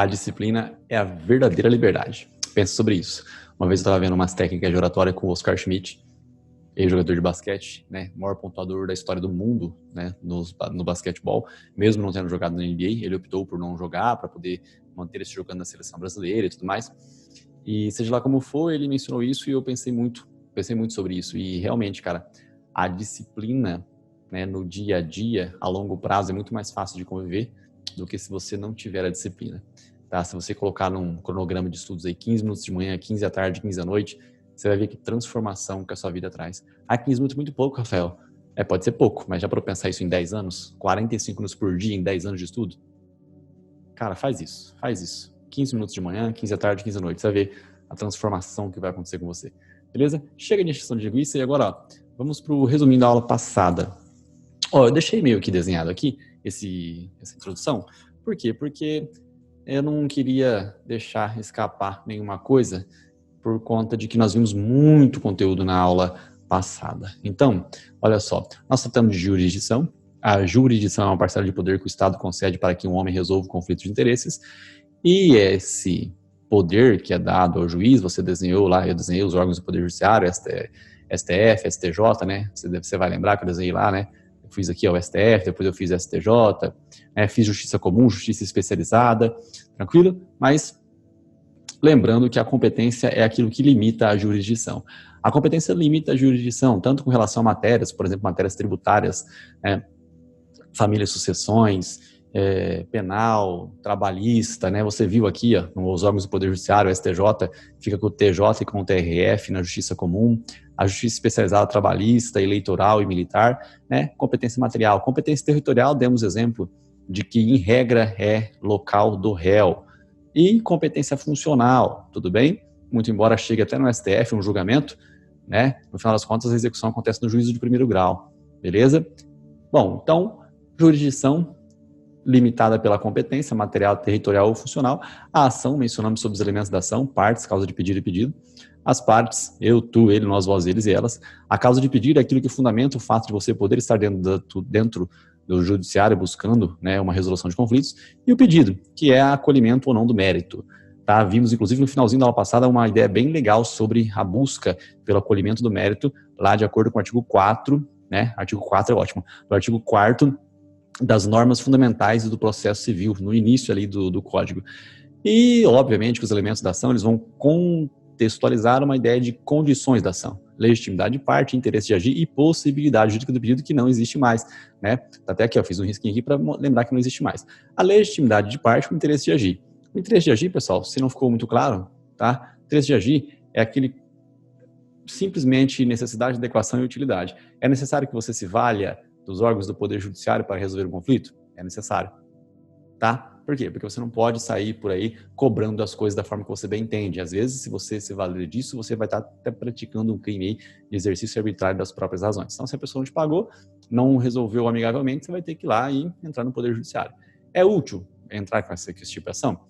A disciplina é a verdadeira liberdade. Pensa sobre isso. Uma vez eu estava vendo umas técnicas de oratória com o Oscar Schmidt, ex-jogador de basquete, né, maior pontuador da história do mundo, né, no basquetebol, mesmo não tendo jogado na NBA, ele optou por não jogar para poder manter-se jogando na seleção brasileira e tudo mais. E seja lá como for, ele mencionou isso e eu pensei muito sobre isso. E realmente, cara, a disciplina, né, no dia a dia, a longo prazo, é muito mais fácil de conviver do que se você não tiver a disciplina. Tá? Se você colocar num cronograma de estudos aí 15 minutos de manhã, 15 à tarde, 15 à noite, você vai ver que transformação que a sua vida traz. 15 minutos é muito pouco, Rafael. Pode ser pouco, mas já para pensar isso em 10 anos, 45 minutos por dia em 10 anos de estudo? Cara, faz isso. 15 minutos de manhã, 15 à tarde, 15 à noite. Você vai ver a transformação que vai acontecer com você. Beleza? Chega de encheção de linguiça e agora, ó, vamos pro resuminho da aula passada. Ó, eu deixei meio que desenhado aqui essa introdução. Por quê? Porque eu não queria deixar escapar nenhuma coisa por conta de que nós vimos muito conteúdo na aula passada. Então, olha só, nós tratamos de jurisdição. A jurisdição é uma parcela de poder que o Estado concede para que um homem resolva o conflito de interesses. E esse poder que é dado ao juiz, você desenhou lá, eu desenhei os órgãos do Poder Judiciário, STF, STJ, né? Você vai lembrar que eu desenhei lá, né? Eu fiz aqui o STF, depois eu fiz STJ, né? Fiz justiça comum, justiça especializada, tranquilo? Mas lembrando que a competência é aquilo que limita a jurisdição. A competência limita a jurisdição, tanto com relação a matérias, por exemplo, matérias tributárias, família e sucessões, penal, trabalhista, né? Você viu aqui, ó, nos órgãos do Poder Judiciário, o STJ, fica com o TJ e com o TRF na Justiça Comum, a Justiça Especializada Trabalhista, Eleitoral e Militar, né? Competência material. Competência territorial, demos exemplo de que, em regra, é local do réu. E competência funcional, tudo bem? Muito embora chegue até no STF um julgamento, né? No final das contas, a execução acontece no juízo de primeiro grau, beleza? Bom, então, jurisdição limitada pela competência material, territorial ou funcional. A ação, mencionamos sobre os elementos da ação, partes, causa de pedido e pedido. As partes, eu, tu, ele, nós, vós, eles e elas. A causa de pedido é aquilo que fundamenta o fato de você poder estar dentro do judiciário buscando, né, uma resolução de conflitos. E o pedido, que é acolhimento ou não do mérito. Tá? Vimos, inclusive, no finalzinho da aula passada, uma ideia bem legal sobre a busca pelo acolhimento do mérito, lá de acordo com o artigo 4, né? Artigo 4 é ótimo. Do artigo 4º das normas fundamentais do processo civil, no início ali do código. E, obviamente, que os elementos da ação, eles vão contextualizar uma ideia de condições da ação. Legitimidade de parte, interesse de agir e possibilidade jurídica do pedido que não existe mais, né? Até aqui, eu fiz um risquinho aqui para lembrar que não existe mais. A legitimidade de parte com interesse de agir. O interesse de agir, pessoal, se não ficou muito claro, tá? O interesse de agir é aquele simplesmente necessidade, adequação e utilidade. É necessário que você se valha dos órgãos do Poder Judiciário para resolver o conflito? É necessário, tá? Por quê? Porque você não pode sair por aí cobrando as coisas da forma que você bem entende. Às vezes, se você se valer disso, você vai estar até praticando um crime aí de exercício arbitrário das próprias razões. Então, se a pessoa não te pagou, não resolveu amigavelmente, você vai ter que ir lá e entrar no Poder Judiciário. É útil entrar com esse tipo de ação?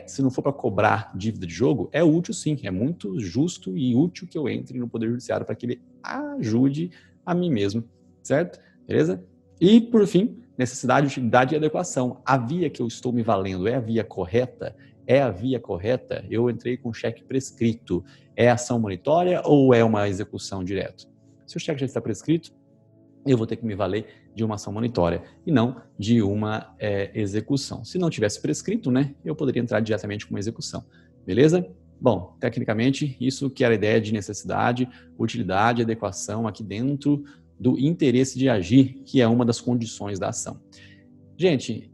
Se não for para cobrar dívida de jogo, é útil sim, é muito justo e útil que eu entre no Poder Judiciário para que ele ajude a mim mesmo, certo? Beleza? E, por fim, necessidade, utilidade e adequação. A via que eu estou me valendo é a via correta? É a via correta? Eu entrei com cheque prescrito. É ação monitória ou é uma execução direto? Se o cheque já está prescrito, eu vou ter que me valer de uma ação monitória e não de uma execução. Se não tivesse prescrito, né, eu poderia entrar diretamente com uma execução. Beleza? Bom, tecnicamente, isso que era a ideia de necessidade, utilidade, adequação aqui dentro do interesse de agir, que é uma das condições da ação. Gente,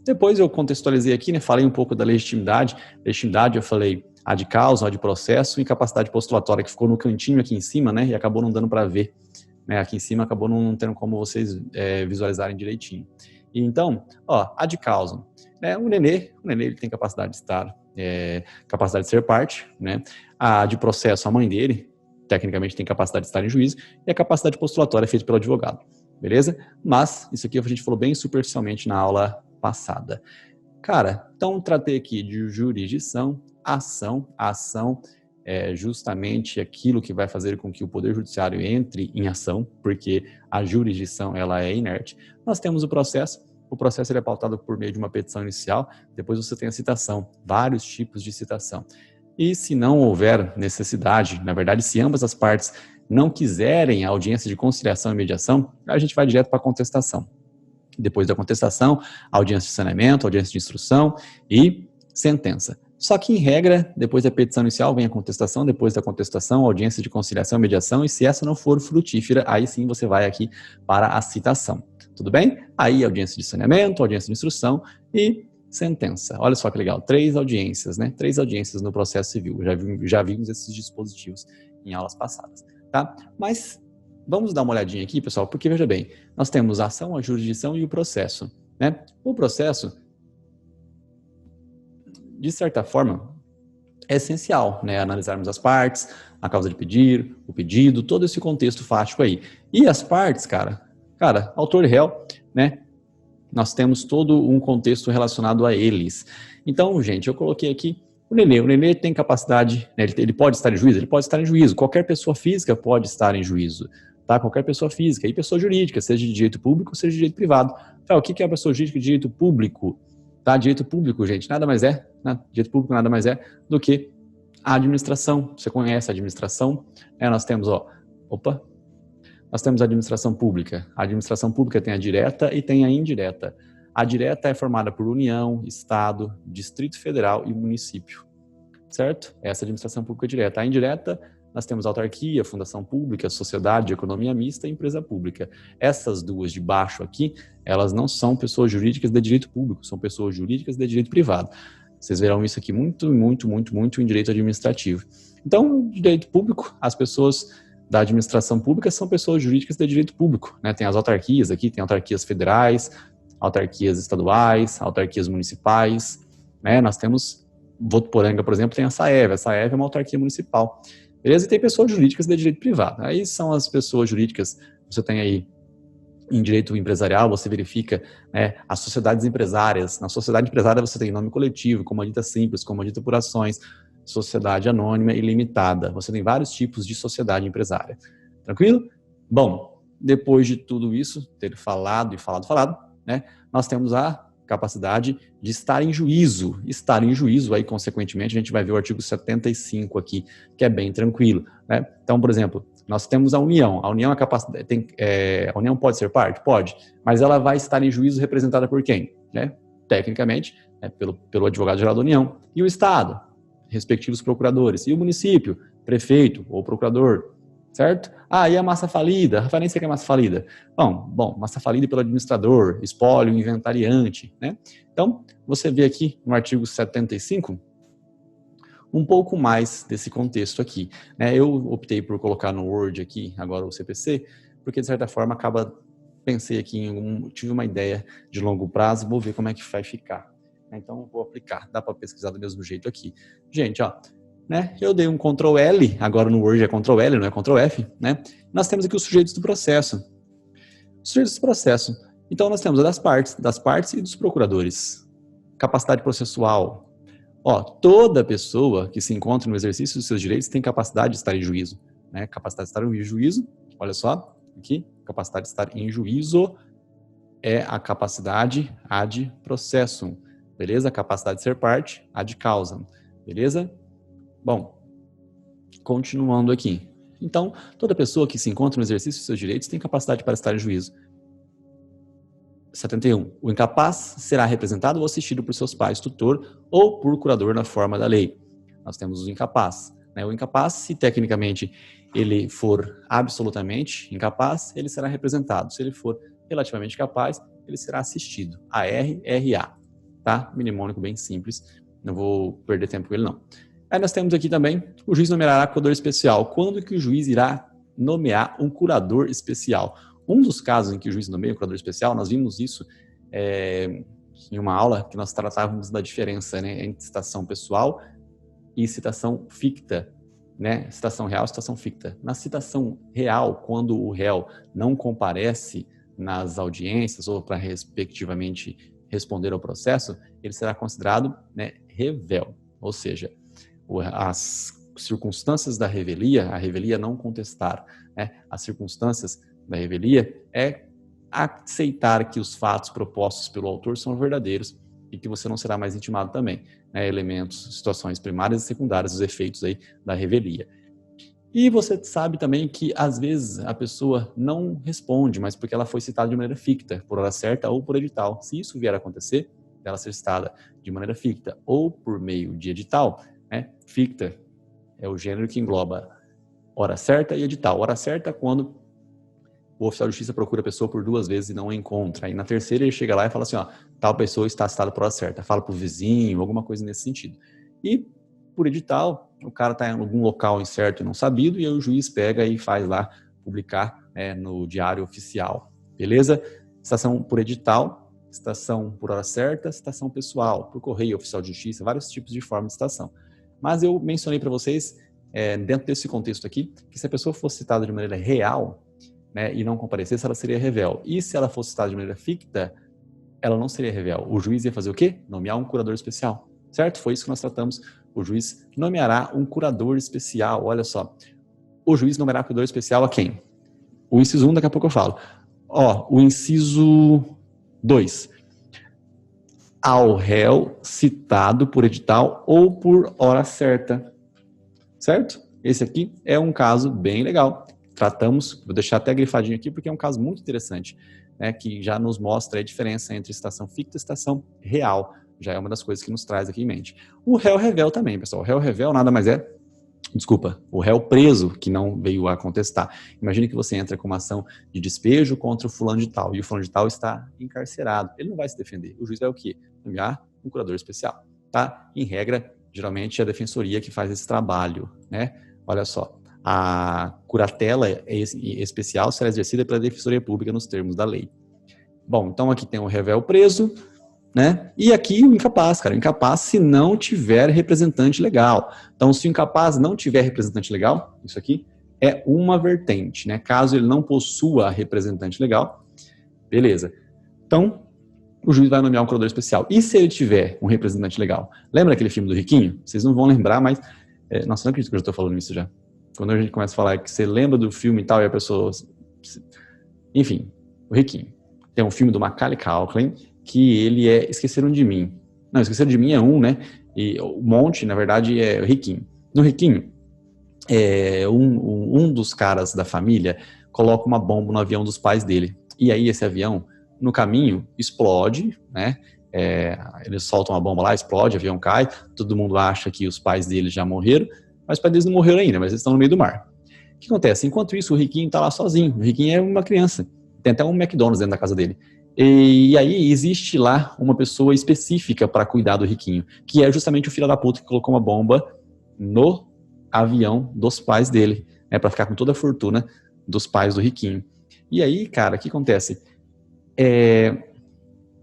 depois eu contextualizei aqui, né, falei um pouco da legitimidade. Legitimidade, eu falei a de causa, a de processo, e capacidade postulatória, que ficou no cantinho aqui em cima, né, e acabou não dando para ver. Né, aqui em cima acabou não tendo como vocês visualizarem direitinho. E então, ó, a de causa. Né, o nenê ele tem capacidade de estar, capacidade de ser parte, né? A de processo, a mãe dele, tecnicamente tem capacidade de estar em juízo, e a capacidade postulatória é feita pelo advogado, beleza? Mas, isso aqui a gente falou bem superficialmente na aula passada. Cara, então tratei aqui de jurisdição, ação. A ação é justamente aquilo que vai fazer com que o Poder Judiciário entre em ação, porque a jurisdição ela é inerte. Nós temos o processo, O processo ele é pautado por meio de uma petição inicial, depois você tem a citação, vários tipos de citação. E se não houver necessidade, na verdade, se ambas as partes não quiserem a audiência de conciliação e mediação, a gente vai direto para a contestação. Depois da contestação, audiência de saneamento, audiência de instrução e sentença. Só que, em regra, depois da petição inicial vem a contestação, depois da contestação, audiência de conciliação e mediação, e se essa não for frutífera, aí sim você vai aqui para a citação. Tudo bem? Aí audiência de saneamento, audiência de instrução e sentença. Olha só que legal, 3 audiências, né? 3 audiências no processo civil. Já vimos esses dispositivos em aulas passadas, tá? Mas vamos dar uma olhadinha aqui, pessoal, porque veja bem, nós temos a ação, a jurisdição e o processo, né? O processo, de certa forma, é essencial, né? Analisarmos as partes, a causa de pedir, o pedido, todo esse contexto fático aí. E as partes, cara, autor e réu, né? Nós temos todo um contexto relacionado a eles. Então, gente, eu coloquei aqui o Nenê tem capacidade, né? Ele pode estar em juízo? Ele pode estar em juízo. Qualquer pessoa física pode estar em juízo, tá? Qualquer pessoa física e pessoa jurídica, seja de direito público, seja de direito privado. Então, o que é a pessoa jurídica de direito público? Tá? Direito público, gente, nada mais é, né? Direito público nada mais é do que a administração. Você conhece a administração? Nós temos, nós temos a administração pública. A administração pública tem a direta e tem a indireta. A direta é formada por União, Estado, Distrito Federal e município, certo? Essa é a administração pública direta. A indireta, nós temos autarquia, fundação pública, sociedade, economia mista e empresa pública. Essas duas de baixo aqui, elas não são pessoas jurídicas de direito público, são pessoas jurídicas de direito privado. Vocês verão isso aqui muito em direito administrativo. Então, direito público, as pessoas da administração pública são pessoas jurídicas de direito público, né? Tem as autarquias aqui, tem autarquias federais, autarquias estaduais, autarquias municipais, né? Nós temos Votuporanga, por exemplo, tem a SAEV é uma autarquia municipal, beleza? E tem pessoas jurídicas de direito privado. Aí são as pessoas jurídicas, você tem aí em direito empresarial, você verifica, né, as sociedades empresárias. Na sociedade empresária você tem nome coletivo, comandita simples, comandita por ações, sociedade anônima e limitada. Você tem vários tipos de sociedade empresária. Tranquilo? Bom, depois de tudo isso, ter falado, né, nós temos a capacidade de estar em juízo. Estar em juízo, aí, consequentemente, a gente vai ver o artigo 75 aqui, que é bem tranquilo, né? Então, por exemplo, nós temos a União. A União, a União pode ser parte? Pode. Mas ela vai estar em juízo representada por quem? Né? Tecnicamente, né, pelo advogado-geral da União. E o Estado? Respectivos procuradores. E o município? Prefeito ou procurador. Certo? E a massa falida? A referência que é massa falida? Bom, massa falida pelo administrador, espólio, inventariante, né? Então, você vê aqui no artigo 75 um pouco mais desse contexto aqui, né? Eu optei por colocar no Word aqui, agora o CPC, porque de certa forma pensei aqui tive uma ideia de longo prazo, vou ver como é que vai ficar. Então, vou aplicar, dá para pesquisar do mesmo jeito aqui. Gente, né? Eu dei um Ctrl L, agora no Word é Ctrl L, não é Ctrl F, né? Nós temos aqui os sujeitos do processo. Os sujeitos do processo. Então, nós temos das partes e dos procuradores. Capacidade processual. Toda pessoa que se encontra no exercício dos seus direitos tem capacidade de estar em juízo, né? Capacidade de estar em juízo, olha só, aqui, capacidade de estar em juízo é a capacidade ad processum, beleza? A capacidade de ser parte, ad causam, beleza? Bom, continuando aqui. Então, toda pessoa que se encontra no exercício dos seus direitos tem capacidade para estar em juízo. 71. O incapaz será representado ou assistido por seus pais, tutor ou por curador na forma da lei. Nós temos o incapaz, né? O incapaz, se tecnicamente ele for absolutamente incapaz, ele será representado. Se ele for relativamente capaz, ele será assistido. ARRA, tá? Mnemônico bem simples, não vou perder tempo com ele não. Aí nós temos aqui também, o juiz nomeará curador especial. Quando que o juiz irá nomear um curador especial? Um dos casos em que o juiz nomeia um curador especial, nós vimos isso em uma aula que nós tratávamos da diferença, né, entre citação pessoal e citação ficta, né? Citação real e citação ficta. Na citação real, quando o réu não comparece nas audiências ou para respectivamente responder ao processo, ele será considerado, né, revel, ou seja, as circunstâncias da revelia, a revelia não contestar, né? As circunstâncias da revelia é aceitar que os fatos propostos pelo autor são verdadeiros e que você não será mais intimado também, né? Elementos, situações primárias e secundárias, os efeitos aí da revelia. E você sabe também que, às vezes, a pessoa não responde, mas porque ela foi citada de maneira ficta, por hora certa ou por edital. Se isso vier a acontecer, ela ser citada de maneira ficta ou por meio de edital, né? Ficta é o gênero que engloba hora certa e edital. Hora certa é quando o oficial de justiça procura a pessoa por 2 vezes e não a encontra. Aí na terceira ele chega lá e fala assim, ó, tal pessoa está citada por hora certa. Fala pro vizinho, alguma coisa nesse sentido. E por edital, o cara está em algum local incerto e não sabido, e aí o juiz pega e faz lá, publicar no diário oficial. Beleza? Citação por edital, citação por hora certa, citação pessoal, por correio, oficial de justiça, vários tipos de forma de citação. Mas eu mencionei para vocês, dentro desse contexto aqui, que se a pessoa fosse citada de maneira real, né, e não comparecesse, ela seria revel. E se ela fosse citada de maneira ficta, ela não seria revel. O juiz ia fazer o quê? Nomear um curador especial. Certo? Foi isso que nós tratamos. O juiz nomeará um curador especial. Olha só. O juiz nomeará curador especial a quem? O inciso 1, daqui a pouco eu falo. O inciso 2. Ao réu citado por edital ou por hora certa. Certo? Esse aqui é um caso bem legal. Tratamos, vou deixar até grifadinho aqui, porque é um caso muito interessante, né, que já nos mostra a diferença entre citação ficta e citação real. Já é uma das coisas que nos traz aqui em mente. O réu revel também, pessoal. O réu revel nada mais é, o réu preso que não veio a contestar. Imagine que você entra com uma ação de despejo contra o fulano de tal, e o fulano de tal está encarcerado. Ele não vai se defender. O juiz vai o quê? Nomear um curador especial. Tá? Em regra, geralmente é a defensoria que faz esse trabalho, né? Olha só. A curatela especial será exercida pela Defensoria Pública nos termos da lei. Bom, então aqui tem o revel preso, né? E aqui o incapaz, cara. O incapaz se não tiver representante legal. Então, se o incapaz não tiver representante legal, isso aqui é uma vertente, né? Caso ele não possua representante legal, beleza. Então, o juiz vai nomear um curador especial. E se ele tiver um representante legal? Lembra aquele filme do Riquinho? Vocês não vão lembrar, mas... Nossa, não acredito que eu já estou falando isso já. Quando a gente começa a falar que você lembra do filme e tal, e a pessoa... Enfim, o Riquinho. Tem um filme do Macaulay Culkin, que ele é Esqueceram de Mim. Não, Esqueceram de Mim é um, né? E o Monte, na verdade, é o Riquinho. No Riquinho, um dos caras da família coloca uma bomba no avião dos pais dele. E aí esse avião, no caminho, explode, né? Eles soltam uma bomba lá, explode, o avião cai, todo mundo acha que os pais dele já morreram, mas os pais deles não morreram ainda, mas eles estão no meio do mar. O que acontece? Enquanto isso, o Riquinho está lá sozinho. O Riquinho é uma criança. Tem até um McDonald's dentro da casa dele. E aí existe lá uma pessoa específica para cuidar do Riquinho, que é justamente o filho da puta que colocou uma bomba no avião dos pais dele, né, para ficar com toda a fortuna dos pais do Riquinho. E aí, cara, o que acontece?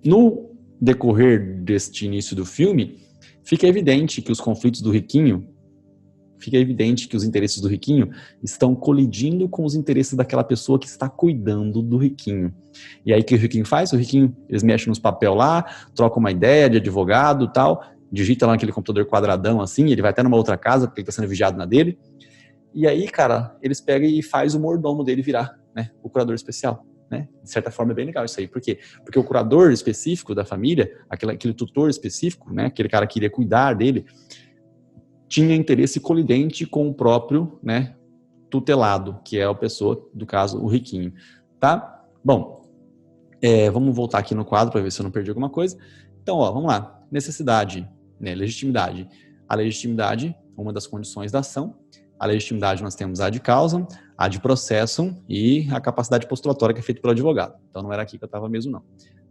No decorrer deste início do filme, fica evidente que os conflitos do Riquinho, fica evidente que os interesses do Riquinho estão colidindo com os interesses daquela pessoa que está cuidando do Riquinho. E aí o que o Riquinho faz? O Riquinho, eles mexem nos papel lá, trocam uma ideia de advogado e tal, digita lá naquele computador quadradão assim, ele vai até numa outra casa, porque ele está sendo vigiado na dele. E aí, cara, eles pegam e faz o mordomo dele virar, né, o curador especial. Né? De certa forma é bem legal isso aí. Por quê? Porque o curador específico da família, aquele tutor específico, né, aquele cara que iria cuidar dele, tinha interesse colidente com o próprio, né, tutelado, que é a pessoa, do caso, o Riquinho. Tá? Bom, vamos voltar aqui no quadro para ver se eu não perdi alguma coisa. Então, vamos lá. Necessidade, né, legitimidade. A legitimidade, uma das condições da ação. A legitimidade nós temos a de causa, a de processo e a capacidade postulatória que é feita pelo advogado. Então, não era aqui que eu estava mesmo, não.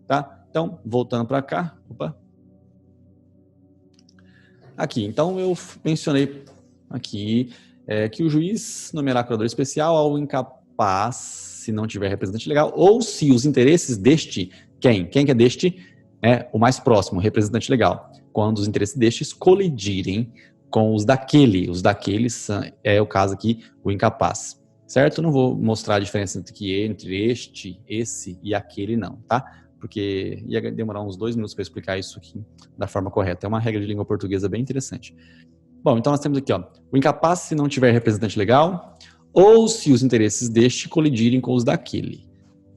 Tá? Então, voltando para cá. Opa. Aqui, então eu mencionei aqui que o juiz nomeará curador especial ao incapaz, se não tiver representante legal, ou se os interesses deste, quem que é deste, o mais próximo, representante legal, quando os interesses destes colidirem com os daquele é o caso aqui, o incapaz, certo? Eu não vou mostrar a diferença entre este, esse e aquele não, tá? Porque ia demorar uns 2 minutos para explicar isso aqui da forma correta. É uma regra de língua portuguesa bem interessante. Bom, então nós temos aqui, o incapaz se não tiver representante legal ou se os interesses deste colidirem com os daquele.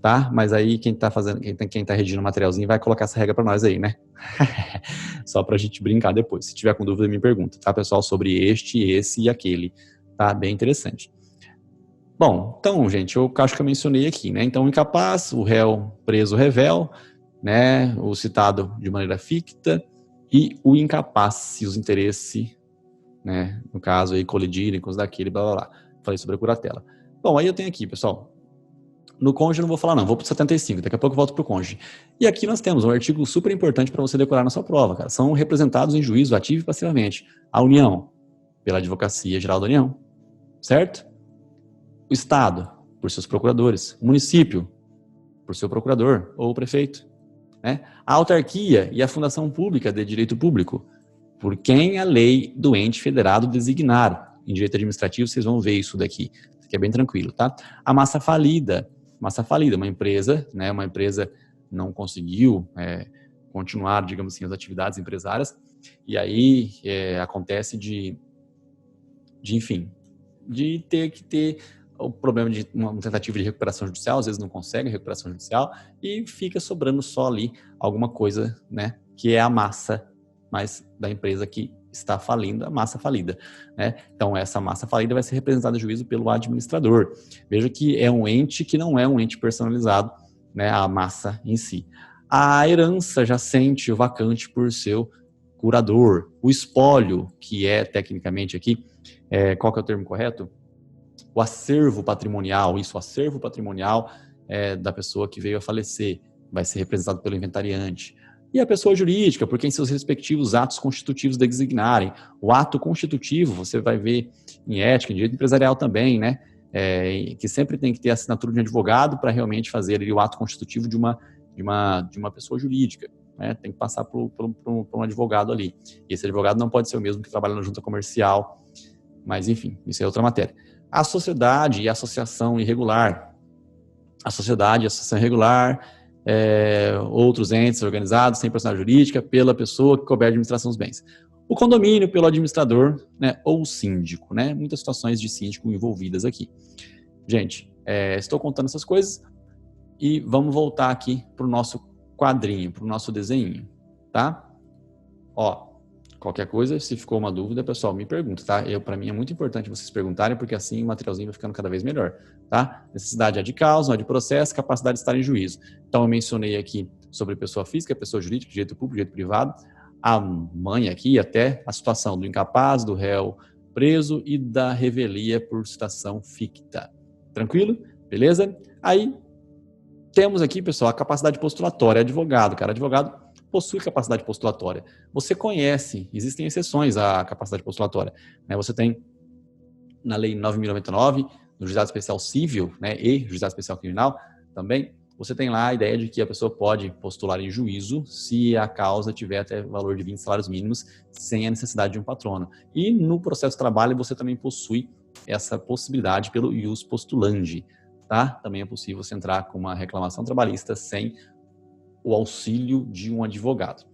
tá? Mas aí quem tá redigindo o materialzinho vai colocar essa regra para nós aí, né? Só pra gente brincar depois. Se tiver com dúvida, me pergunta, tá, pessoal? Sobre este, esse e aquele. Tá bem interessante. Bom, então, gente, eu acho que eu mencionei aqui, né? Então, o incapaz, o réu preso revel, né? O citado de maneira ficta e o incapaz, se os interesses, né? No caso aí, colidirem com os daquele, blá, blá, blá. Falei sobre a curatela. Bom, aí eu tenho aqui, pessoal. No cônjuge eu não vou falar não, vou para o 75, daqui a pouco eu volto para o cônjuge. E aqui nós temos um artigo super importante para você decorar na sua prova, cara. São representados em juízo ativo e passivamente a União, pela Advocacia Geral da União, certo? O Estado, por seus procuradores. O município, por seu procurador ou prefeito, né? A autarquia e a fundação pública de direito público, por quem a lei do ente federado designar. Em direito administrativo vocês vão ver isso daqui, isso aqui é bem tranquilo, tá? A massa falida, uma empresa, né? Uma empresa não conseguiu continuar, digamos assim, as atividades empresárias, e aí acontece de ter que ter o problema de uma tentativa de recuperação judicial, às vezes não consegue recuperação judicial, e fica sobrando só ali alguma coisa, né, que é a massa da empresa que está falindo, a massa falida, né? Então, essa massa falida vai ser representada em juízo pelo administrador. Veja que é um ente que não é um ente personalizado, né, a massa em si. A herança jacente, o vacante por seu curador. O espólio, que é tecnicamente aqui, qual que é o termo correto? O acervo patrimonial, o acervo patrimonial da pessoa que veio a falecer, vai ser representado pelo inventariante. E a pessoa jurídica, por quem seus respectivos atos constitutivos designarem. O ato constitutivo, você vai ver em ética, em direito empresarial também, né? Que sempre tem que ter a assinatura de um advogado para realmente fazer ali, o ato constitutivo de uma pessoa jurídica. Né? Tem que passar por um advogado ali. E esse advogado não pode ser o mesmo que trabalha na junta comercial, mas enfim, isso é outra matéria. A sociedade e a associação irregular. A sociedade e a associação irregular, outros entes organizados sem personalidade jurídica pela pessoa que couber a administração dos bens. O condomínio pelo administrador, né, ou o síndico, né? Muitas situações de síndico envolvidas aqui. Gente, estou contando essas coisas e vamos voltar aqui para o nosso quadrinho, para o nosso desenho, tá? Ó, qualquer coisa, se ficou uma dúvida, pessoal, me pergunta, tá? Para mim é muito importante vocês perguntarem, porque assim o materialzinho vai ficando cada vez melhor, tá? Necessidade é de causa, não é de processo, capacidade de estar em juízo. Então, eu mencionei aqui sobre pessoa física, pessoa jurídica, direito público, direito privado, a mãe aqui, até a situação do incapaz, do réu preso e da revelia por citação ficta. Tranquilo? Beleza? Aí, temos aqui, pessoal, a capacidade postulatória. Advogado, cara, advogado possui capacidade postulatória. Você conhece, existem exceções à capacidade postulatória. Né? Você tem, na Lei 9.099, no Juizado Especial Civil, né, e Juizado Especial Criminal também, você tem lá a ideia de que a pessoa pode postular em juízo se a causa tiver até valor de 20 salários mínimos, sem a necessidade de um patrono. E no processo de trabalho, você também possui essa possibilidade pelo ius postulandi. Tá? Também é possível você entrar com uma reclamação trabalhista sem o auxílio de um advogado.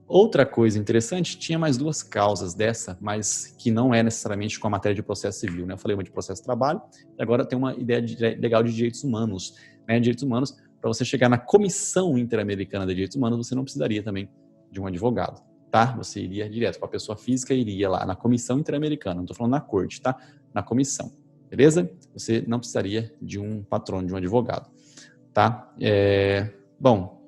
Outra coisa interessante, tinha mais duas causas dessa, mas que não é necessariamente com a matéria de processo civil, né? Eu falei uma de processo de trabalho, e agora tem uma ideia legal de direitos humanos. Né? Direitos humanos, para você chegar na Comissão Interamericana de Direitos Humanos, você não precisaria também de um advogado, tá? Você iria direto para a pessoa física, iria lá na Comissão Interamericana, não estou falando na corte, tá? Na comissão, beleza? Você não precisaria de um patrono, de um advogado, tá? Bom,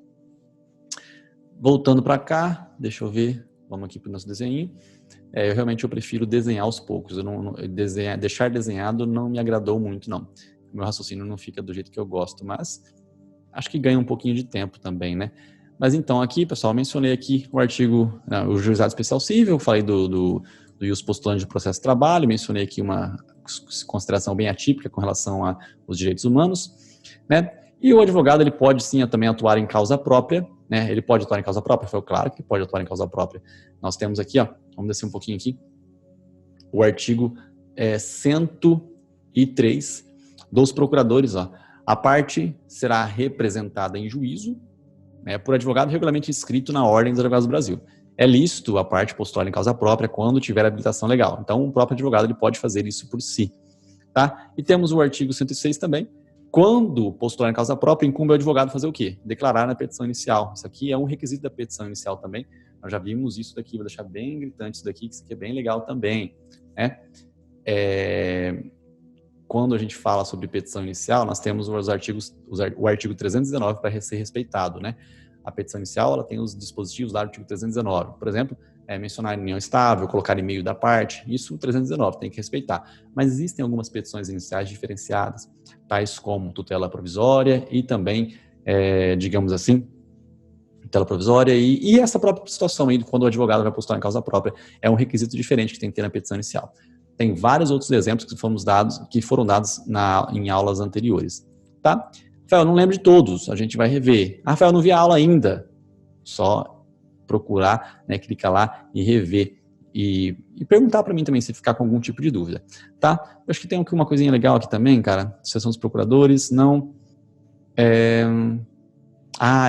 voltando para cá, deixa eu ver, vamos aqui para o nosso desenho. Eu prefiro desenhar aos poucos. Deixar desenhado não me agradou muito, não. O meu raciocínio não fica do jeito que eu gosto, mas acho que ganha um pouquinho de tempo também, né? Mas então aqui, pessoal, mencionei aqui o artigo, o Juizado Especial Civil, falei do ius postulandi de processo de trabalho, mencionei aqui uma consideração bem atípica com relação aos direitos humanos, né? E o advogado, ele pode sim também atuar em causa própria, né? Ele pode atuar em causa própria, foi claro que pode atuar em causa própria. Nós temos aqui, ó, vamos descer um pouquinho aqui, o artigo 103 dos procuradores, ó. A parte será representada em juízo, né, por advogado regularmente inscrito na Ordem dos Advogados do Brasil. É lícito a parte postular em causa própria quando tiver habilitação legal. Então, o próprio advogado ele pode fazer isso por si. Tá? E temos o artigo 106 também, Quando postular em causa própria, incumbe ao advogado fazer o quê? Declarar na petição inicial. Isso aqui é um requisito da petição inicial também. Nós já vimos isso daqui, vou deixar bem gritante isso daqui, que isso aqui é bem legal também, né? Quando a gente fala sobre petição inicial, nós temos o artigo 319 para ser respeitado, né? A petição inicial, ela tem os dispositivos do artigo 319. Por exemplo, mencionar união estável, colocar e-mail da parte, isso o 319 tem que respeitar. Mas existem algumas petições iniciais diferenciadas, tais como tutela provisória e também, digamos assim, tutela provisória e essa própria situação aí, quando o advogado vai postular em causa própria, é um requisito diferente que tem que ter na petição inicial. Tem vários outros exemplos que foram dados em aulas anteriores, tá? Rafael, eu não lembro de todos, a gente vai rever. Rafael, eu não vi a aula ainda. Só procurar, né, clicar lá e rever. E perguntar para mim também se ficar com algum tipo de dúvida, tá? Eu acho que tem uma coisinha legal aqui também, cara. Seção dos procuradores, não...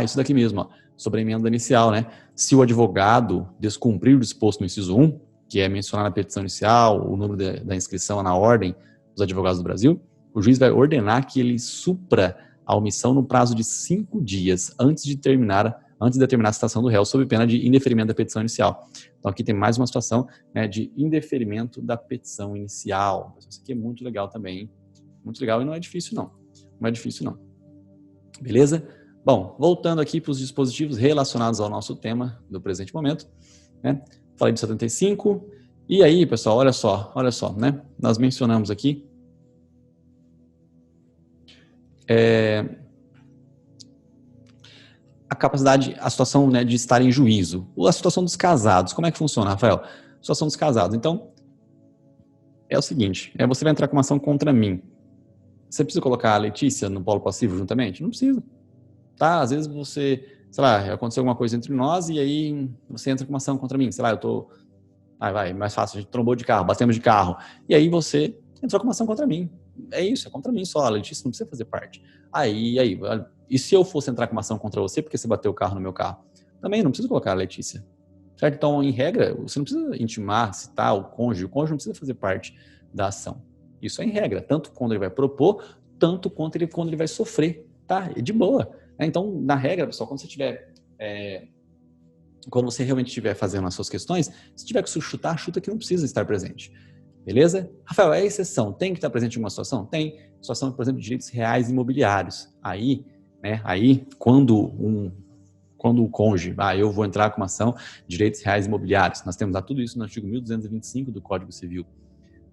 isso daqui mesmo, ó, sobre a emenda inicial, né? Se o advogado descumprir o disposto no inciso 1, que é mencionar na petição inicial o número da inscrição na ordem dos advogados do Brasil, o juiz vai ordenar que ele supra a omissão no prazo de 5 dias antes de determinar a citação do réu, sob pena de indeferimento da petição inicial. Então aqui tem mais uma situação, né, de indeferimento da petição inicial. Isso aqui é muito legal também, hein? Muito legal e não é difícil não. Não é difícil não. Beleza? Bom, voltando aqui para os dispositivos relacionados ao nosso tema do presente momento, né? Falei do 75. E aí, pessoal, olha só, né? Nós mencionamos aqui a capacidade, a situação, né, de estar em juízo. A situação dos casados. Como é que funciona, Rafael? A situação dos casados. Então, é o seguinte, você vai entrar com uma ação contra mim. Você precisa colocar a Letícia no polo passivo juntamente? Não precisa. Tá? Às vezes você, sei lá, aconteceu alguma coisa entre nós e aí você entra com uma ação contra mim. Sei lá, eu tô... mais fácil, a gente trombou de carro, batemos de carro. E aí você entrou com uma ação contra mim. É isso, é contra mim só. A Letícia não precisa fazer parte. E se eu fosse entrar com uma ação contra você porque você bateu o carro no meu carro? Também não precisa colocar a Letícia. Certo? Então, em regra, você não precisa intimar, citar o cônjuge não precisa fazer parte da ação. Isso é em regra, tanto quando ele vai propor, tanto quando ele vai sofrer, tá? De boa. Então, na regra, pessoal, quando você tiver... quando você realmente estiver fazendo as suas questões, se tiver que chutar, chuta que não precisa estar presente. Beleza? Rafael, é exceção. Tem que estar presente em uma situação? Tem. Situação, por exemplo, de direitos reais imobiliários. Aí, quando o cônjuge, eu vou entrar com uma ação de direitos reais imobiliários. Nós temos lá tudo isso no artigo 1225 do Código Civil.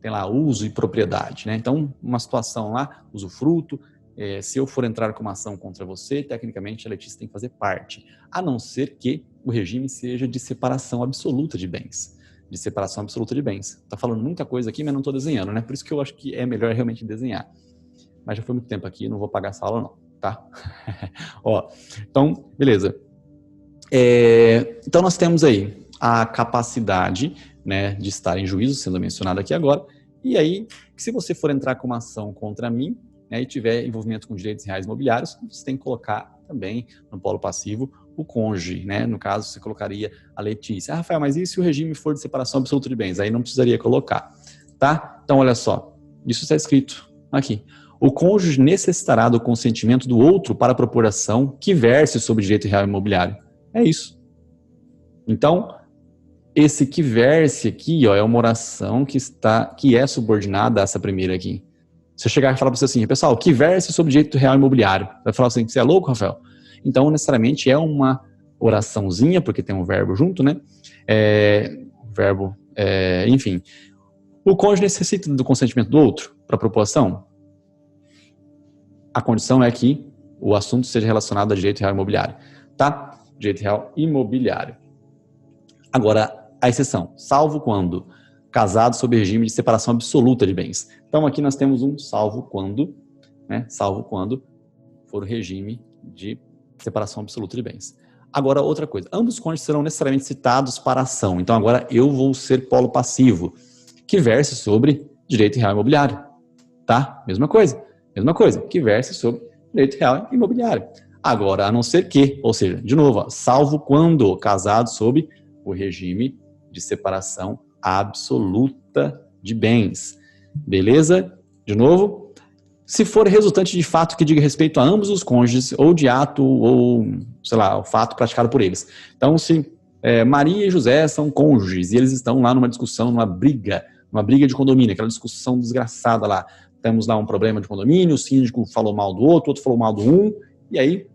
Tem lá uso e propriedade, né? Então, uma situação lá, usufruto, se eu for entrar com uma ação contra você, tecnicamente a Letícia tem que fazer parte, a não ser que o regime seja de separação absoluta de bens. De separação absoluta de bens. Tá falando muita coisa aqui, mas não estou desenhando, né? Por isso que eu acho que é melhor realmente desenhar. Mas já foi muito tempo aqui, não vou pagar essa aula não, tá? Então, beleza. Então nós temos aí a capacidade, né, de estar em juízo, sendo mencionado aqui agora, e aí, se você for entrar com uma ação contra mim, né, e tiver envolvimento com direitos reais imobiliários, você tem que colocar também no polo passivo o cônjuge, né? No caso, você colocaria a Letícia. Rafael, mas e se o regime for de separação absoluta de bens? Aí não precisaria colocar, tá? Então, olha só, isso está escrito aqui. O cônjuge necessitará do consentimento do outro para propor ação que verse sobre direito real imobiliário. É isso. Então, esse que verse aqui, é uma oração que é subordinada a essa primeira aqui. Se eu chegar e falar para você assim, pessoal, que verse sobre direito real imobiliário, vai falar assim, você é louco, Rafael? Então, necessariamente é uma oraçãozinha, porque tem um verbo junto, né? Enfim. O cônjuge necessita do consentimento do outro para a proposição? A condição é que o assunto seja relacionado a direito real imobiliário, tá? Direito real imobiliário. Agora, a exceção, salvo quando casado sob regime de separação absoluta de bens. Então, aqui nós temos um salvo quando, né? Salvo quando for o regime de separação absoluta de bens. Agora, outra coisa, ambos os cônjuges serão necessariamente citados para a ação. Então, agora eu vou ser polo passivo, que verse sobre direito real imobiliário, tá? Mesma coisa, que verse sobre direito real imobiliário. Agora, a não ser que, ou seja, de novo, salvo quando casado sob o regime de separação absoluta de bens. Beleza? De novo, se for resultante de fato que diga respeito a ambos os cônjuges, ou de ato, ou, sei lá, o fato praticado por eles. Então, se Maria e José são cônjuges, e eles estão lá numa discussão, numa briga de condomínio, aquela discussão desgraçada lá. Temos lá um problema de condomínio, o síndico falou mal do outro falou mal do um, e aí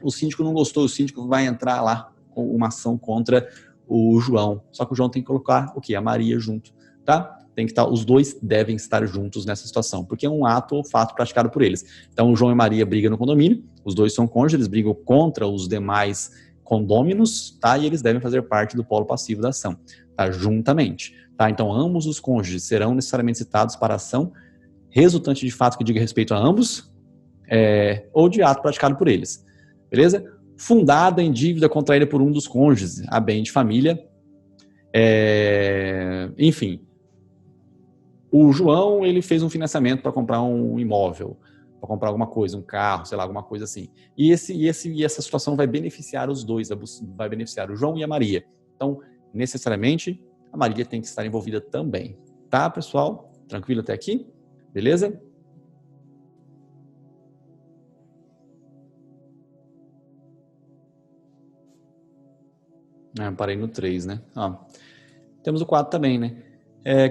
o síndico não gostou, o síndico vai entrar lá com uma ação contra o João. Só que o João tem que colocar o quê? A Maria junto, tá? Tem que estar, os dois devem estar juntos nessa situação, porque é um ato ou fato praticado por eles. Então, o João e Maria brigam no condomínio, os dois são cônjuges, eles brigam contra os demais condôminos, tá? E eles devem fazer parte do polo passivo da ação, tá? Juntamente, tá? Então, ambos os cônjuges serão necessariamente citados para a ação resultante de fato que diga respeito a ambos, ou de ato praticado por eles, beleza? Fundada em dívida contraída por um dos cônjuges, a bem de família, enfim. O João, ele fez um financiamento para comprar um imóvel, para comprar alguma coisa, um carro, sei lá, alguma coisa assim. E essa situação vai beneficiar os dois, vai beneficiar o João e a Maria. Então, necessariamente, a Maria tem que estar envolvida também. Tá, pessoal? Tranquilo até aqui? Beleza? Parei no 3, né? Temos o 4 também, né?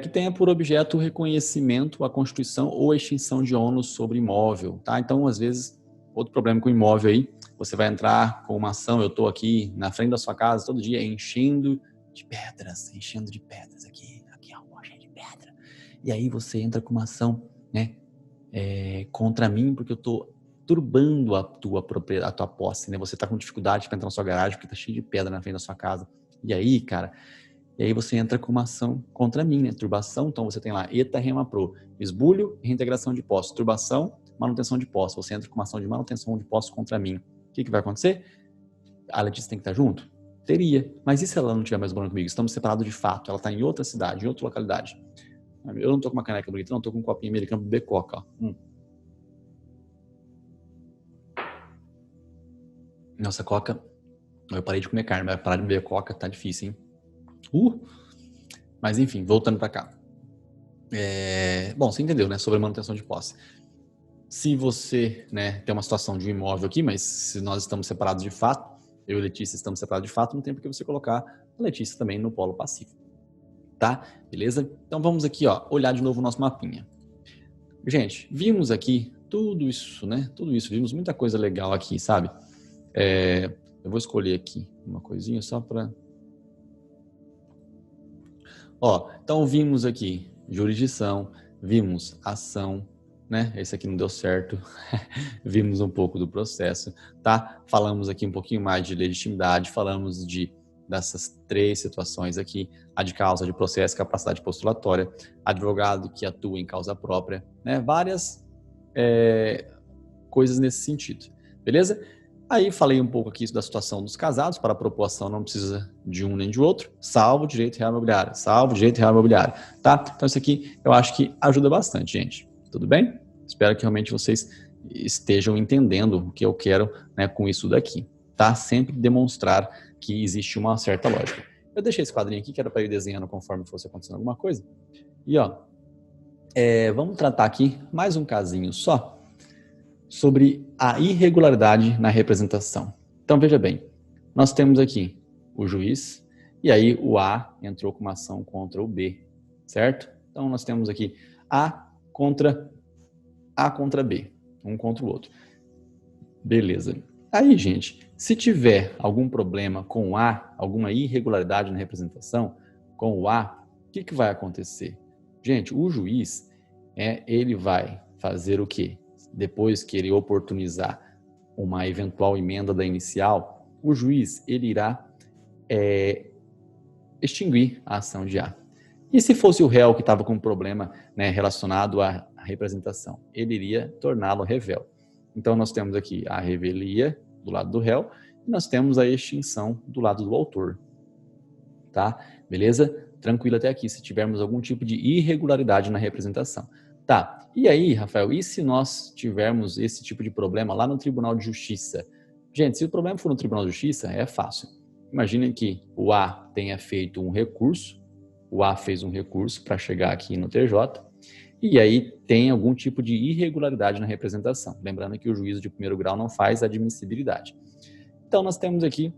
Que tenha por objeto o reconhecimento, a constituição ou a extinção de ônus sobre imóvel, tá? Então, às vezes, outro problema com o imóvel aí, você vai entrar com uma ação, eu estou aqui na frente da sua casa todo dia enchendo de pedras aqui é uma loja de pedra. E aí você entra com uma ação, né, contra mim, porque eu estou turbando a tua posse, né? Você está com dificuldade para entrar na sua garagem porque está cheio de pedra na frente da sua casa. E aí, cara... E aí você entra com uma ação contra mim, né? Turbação, então você tem lá eta rema pro, esbulho e reintegração de posse. Turbação, manutenção de posse. Você entra com uma ação de manutenção de posse contra mim. O que vai acontecer? A Letícia tem que estar junto? Teria. Mas e se ela não estiver mais morando comigo? Estamos separados de fato. Ela está em outra cidade, em outra localidade. Eu não estou com uma caneca bonita, não. Estou com um copinho americano beber coca, ó. Nossa, coca... Eu parei de comer carne, mas parar de beber coca tá difícil, hein? Mas enfim, voltando para cá. Bom, você entendeu, né? Sobre manutenção de posse. Se você, né, tem uma situação de um imóvel aqui, mas se nós estamos separados de fato, eu e a Letícia estamos separados de fato, não tem por que você colocar a Letícia também no polo passivo. Tá? Beleza? Então vamos aqui, ó, olhar de novo o nosso mapinha. Gente, vimos aqui tudo isso, né? Tudo isso, vimos muita coisa legal aqui, sabe? Eu vou escolher aqui uma coisinha só para... Então vimos aqui jurisdição, vimos ação, né? Esse aqui não deu certo. Vimos um pouco do processo, tá? Falamos aqui um pouquinho mais de legitimidade, falamos dessas 3 situações aqui, a de causa, de processo, capacidade postulatória, advogado que atua em causa própria, né? Várias coisas nesse sentido, beleza? Aí falei um pouco aqui da situação dos casados, para a propoção não precisa de um nem de outro, salvo direito real imobiliário, tá? Então isso aqui eu acho que ajuda bastante, gente. Tudo bem? Espero que realmente vocês estejam entendendo o que eu quero, né, com isso daqui, tá? Sempre demonstrar que existe uma certa lógica. Eu deixei esse quadrinho aqui, que era para ir desenhando conforme fosse acontecendo alguma coisa. E vamos tratar aqui mais um casinho só, sobre a irregularidade na representação. Então, veja bem, nós temos aqui o juiz, e aí o A entrou com uma ação contra o B, certo? Então, nós temos aqui A contra B, um contra o outro. Beleza. Aí, gente, se tiver algum problema com o A, alguma irregularidade na representação com o A, o que vai acontecer? Gente, o juiz, ele vai fazer o quê? Depois que ele oportunizar uma eventual emenda da inicial, o juiz ele irá extinguir a ação de A. E se fosse o réu que estava com um problema, né, relacionado à representação, ele iria torná-lo revel. Então nós temos aqui a revelia do lado do réu e nós temos a extinção do lado do autor. Tá? Beleza? Tranquilo até aqui, se tivermos algum tipo de irregularidade na representação. Tá, e aí, Rafael, e se nós tivermos esse tipo de problema lá no Tribunal de Justiça? Gente, se o problema for no Tribunal de Justiça, é fácil. Imaginem que o A tenha feito um recurso, o A fez um recurso para chegar aqui no TJ, E aí tem algum tipo de irregularidade na representação. Lembrando que o juízo de primeiro grau não faz admissibilidade. Então, nós temos aqui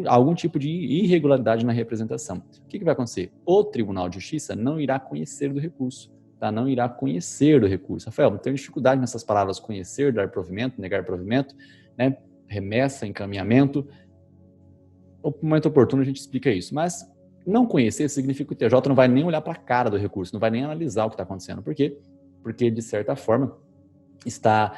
algum tipo de irregularidade na representação. O que vai acontecer? O Tribunal de Justiça não irá conhecer do recurso, tá? Não irá conhecer do recurso. Rafael, não tenho dificuldade nessas palavras conhecer, dar provimento, negar provimento, né? Remessa, encaminhamento. No momento oportuno a gente explica isso, mas não conhecer significa que o TJ não vai nem olhar para a cara do recurso, não vai nem analisar o que está acontecendo. Por quê? Porque, de certa forma, está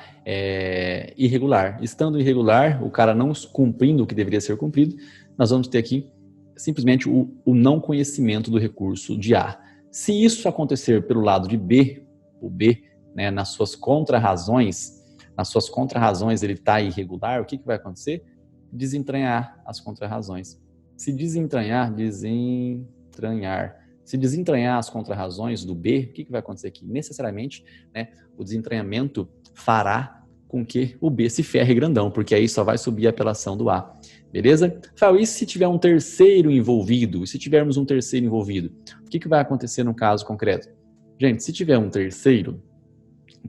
irregular. Estando irregular, o cara não cumprindo o que deveria ser cumprido, nós vamos ter aqui simplesmente o não conhecimento do recurso de A. Se isso acontecer pelo lado de B, o B, né, nas suas contrarrazões ele está irregular, o que vai acontecer? Desentranhar as contrarrazões. Se desentranhar as contrarrazões do B, o que vai acontecer aqui? Necessariamente, né, o desentranhamento fará com que o B se ferre grandão, porque aí só vai subir a apelação do A. Beleza? Rafael, e se tiver um terceiro envolvido? E se tivermos um terceiro envolvido? O que vai acontecer no caso concreto? Gente, se tiver um terceiro,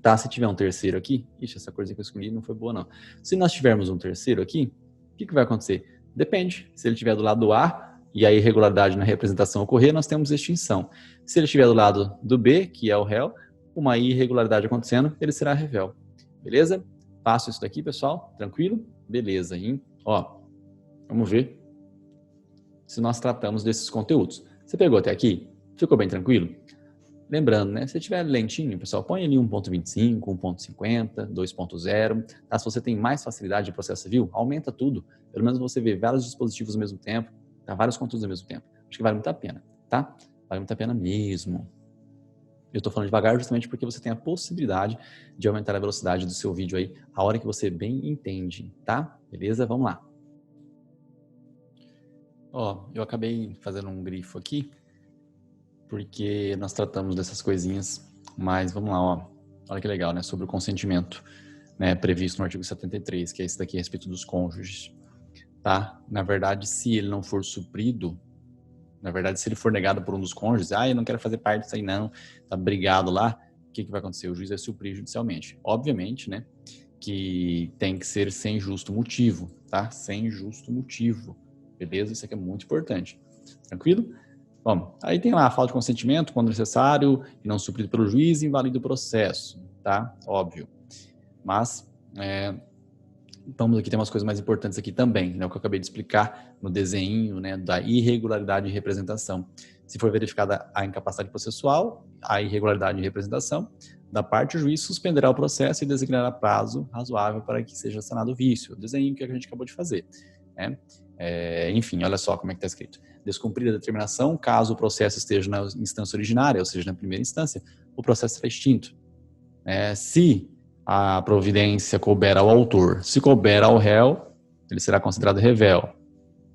tá? Se tiver um terceiro aqui, ixi, essa coisa que eu escolhi não foi boa não. Se nós tivermos um terceiro aqui, o que vai acontecer? Depende. Se ele estiver do lado do A e a irregularidade na representação ocorrer, nós temos extinção. Se ele estiver do lado do B, que é o réu, uma irregularidade acontecendo, ele será revel. Beleza? Faço isso daqui, pessoal. Tranquilo? Beleza, hein? Ó, vamos ver se nós tratamos desses conteúdos. Você pegou até aqui? Ficou bem tranquilo? Lembrando, né? Se tiver lentinho, pessoal, põe ali 1.25, 1.50, 2.0. Tá? Se você tem mais facilidade de processo civil, aumenta tudo. Pelo menos você vê vários dispositivos ao mesmo tempo, tá? Vários conteúdos ao mesmo tempo. Acho que vale muito a pena, tá? Vale muito a pena mesmo. Eu estou falando devagar justamente porque você tem a possibilidade de aumentar a velocidade do seu vídeo aí, a hora que você bem entende, tá? Beleza? Vamos lá. Ó, eu acabei fazendo um grifo aqui, porque nós tratamos dessas coisinhas, mas vamos lá, ó. Olha que legal, né? Sobre o consentimento, né? Previsto no artigo 73, que é esse daqui a respeito dos cônjuges, tá? Na verdade, se ele não for suprido, se ele for negado por um dos cônjuges, eu não quero fazer parte disso aí não, tá brigado lá, o que vai acontecer? O juiz vai suprir judicialmente. Obviamente, né? Que tem que ser sem justo motivo, tá? Sem justo motivo, beleza? Isso aqui é muito importante. Tranquilo? Bom, aí tem lá a falta de consentimento, quando necessário, e não suprido pelo juiz, invalida o processo, tá? Óbvio. Mas, vamos aqui, tem umas coisas mais importantes aqui também, né? O que eu acabei de explicar no desenho, né? Da irregularidade de representação. Se for verificada a incapacidade processual, a irregularidade de representação, da parte o juiz suspenderá o processo e designará prazo razoável para que seja sanado o vício. O desenho que a gente acabou de fazer, né? Enfim, olha só como é que está escrito. Descumprida a determinação, caso o processo esteja na instância originária, ou seja, na primeira instância, o processo será extinto. Se a providência couber ao autor, se couber ao réu, ele será considerado revel,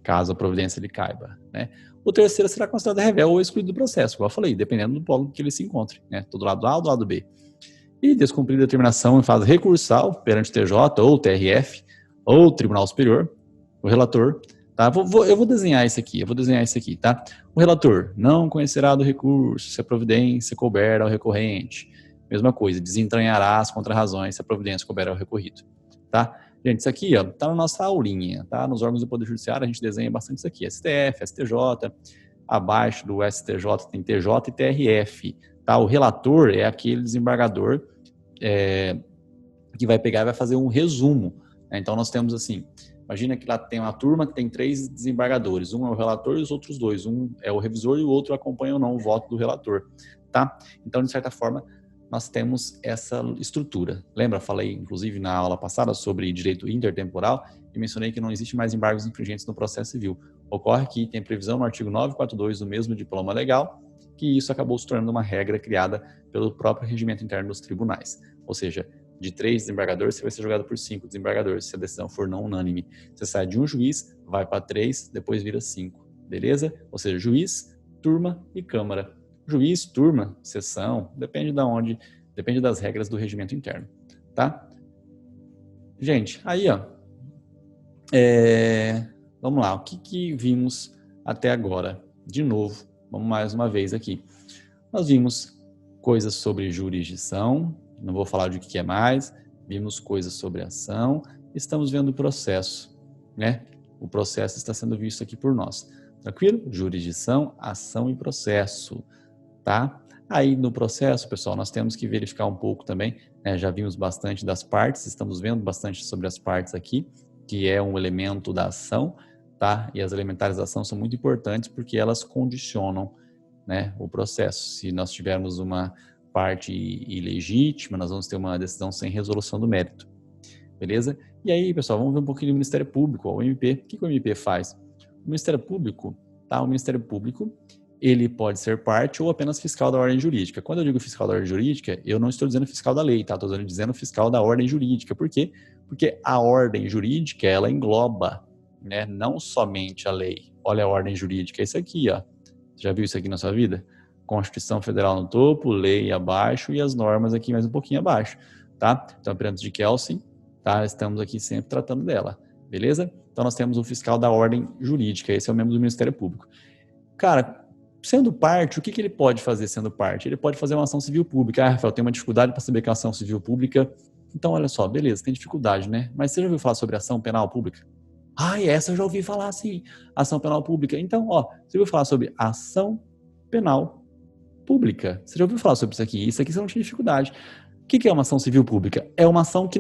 caso a providência lhe caiba, né? O terceiro será considerado revel ou excluído do processo, como eu falei, dependendo do polo que ele se encontre, né? Do lado A ou do lado B. E descumprida a determinação em fase recursal perante o TJ ou TRF ou Tribunal Superior, o relator, tá? Eu vou desenhar isso aqui, tá? O relator não conhecerá do recurso se a providência couber ao recorrente. Mesma coisa, desentranhará as contrarrazões se a providência couber ao recorrido, tá? Gente, isso aqui, ó, tá na nossa aulinha, tá? Nos órgãos do Poder Judiciário a gente desenha bastante isso aqui, STF, STJ, abaixo do STJ tem TJ e TRF, tá? O relator é aquele desembargador que vai pegar e vai fazer um resumo, né? Então nós temos assim, imagina que lá tem uma turma que tem 3 desembargadores, um é o relator e os outros 2, um é o revisor e o outro acompanha ou não o voto do relator, tá? Então, de certa forma, nós temos essa estrutura. Lembra, falei, inclusive, na aula passada sobre direito intertemporal e mencionei que não existe mais embargos infringentes no processo civil. Ocorre que tem previsão no artigo 942 do mesmo diploma legal, que isso acabou se tornando uma regra criada pelo próprio regimento interno dos tribunais. Ou seja, de 3 desembargadores, você vai ser julgado por 5 desembargadores, se a decisão for não unânime. Você sai de um juiz, vai para 3, depois vira 5, beleza? Ou seja, juiz, turma e câmara. Juiz, turma, sessão, depende de onde, depende das regras do regimento interno, tá? Gente, aí, ó, vamos lá, o que vimos até agora? De novo, vamos mais uma vez aqui. Nós vimos coisas sobre jurisdição, não vou falar de o que é mais, vimos coisas sobre ação, estamos vendo o processo, né? O processo está sendo visto aqui por nós. Tranquilo? Jurisdição, ação e processo, tá? Aí no processo, pessoal, nós temos que verificar um pouco também, né? Já vimos bastante das partes, estamos vendo bastante sobre as partes aqui, que é um elemento da ação, tá? E as elementares da ação são muito importantes porque elas condicionam, né, o processo. Se nós tivermos uma parte ilegítima, nós vamos ter uma decisão sem resolução do mérito. Beleza? E aí, pessoal, vamos ver um pouquinho do Ministério Público, o MP. O que o MP faz? O Ministério Público, tá? O Ministério Público, ele pode ser parte ou apenas fiscal da ordem jurídica. Quando eu digo fiscal da ordem jurídica, eu não estou dizendo fiscal da lei, tá? Estou dizendo fiscal da ordem jurídica. Por quê? Porque a ordem jurídica, ela engloba, né, não somente a lei. Olha a ordem jurídica, é isso aqui, ó. Você já viu isso aqui na sua vida? Constituição Federal no topo, lei abaixo e as normas aqui mais um pouquinho abaixo, tá? Então, a pirâmide de Kelsen, tá? Estamos aqui sempre tratando dela, beleza? Então, nós temos o fiscal da ordem jurídica, esse é o membro do Ministério Público. Cara, sendo parte, o que ele pode fazer sendo parte? Ele pode fazer uma ação civil pública. Ah, Rafael, tem uma dificuldade para saber que é uma ação civil pública. Então, olha só, beleza, tem dificuldade, né? Mas você já ouviu falar sobre ação penal pública? Ah, essa eu já ouvi falar, sim, ação penal pública. Então, ó, você já ouviu falar sobre ação penal pública? Você já ouviu falar sobre isso aqui? Isso aqui você não tinha dificuldade. O que é uma ação civil pública? É uma ação que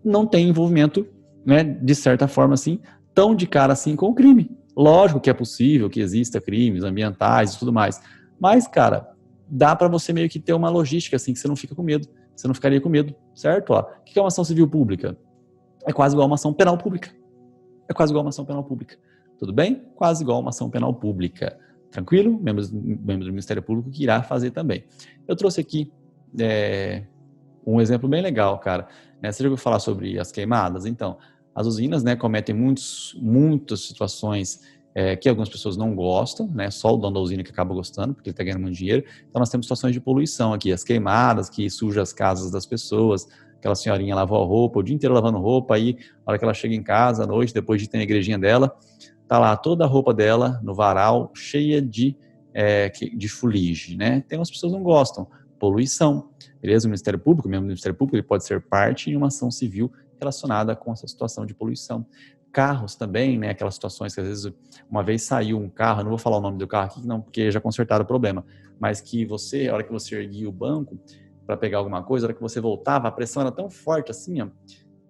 não tem envolvimento, né, de certa forma assim, tão de cara assim com o crime. Lógico que é possível que exista crimes ambientais e tudo mais, mas, cara, dá para você meio que ter uma logística assim, que você não fica com medo, você não ficaria com medo, certo? Ó, o que é uma ação civil pública? É quase igual a uma ação penal pública. É quase igual a uma ação penal pública. Tudo bem? Quase igual a uma ação penal pública. Tranquilo? Membro do Ministério Público que irá fazer também. Eu trouxe aqui um exemplo bem legal, cara. Você já ouviu falar sobre as queimadas? Então, as usinas, né, cometem muitas situações que algumas pessoas não gostam, né, só o dono da usina que acaba gostando, porque ele está ganhando muito dinheiro. Então, nós temos situações de poluição aqui, as queimadas, que sujam as casas das pessoas, aquela senhorinha lavou a roupa, o dia inteiro lavando roupa, aí, na hora que ela chega em casa, à noite, depois de ter a igrejinha dela, tá lá toda a roupa dela no varal, cheia de fuligem, né? Tem umas pessoas que não gostam. Poluição, beleza? O Ministério Público, mesmo o Ministério Público, ele pode ser parte em uma ação civil relacionada com essa situação de poluição. Carros também, né? Aquelas situações que às vezes uma vez saiu um carro, não vou falar o nome do carro aqui, não, porque já consertaram o problema, mas que você, a hora que você erguia o banco para pegar alguma coisa, a hora que você voltava, a pressão era tão forte assim, ó,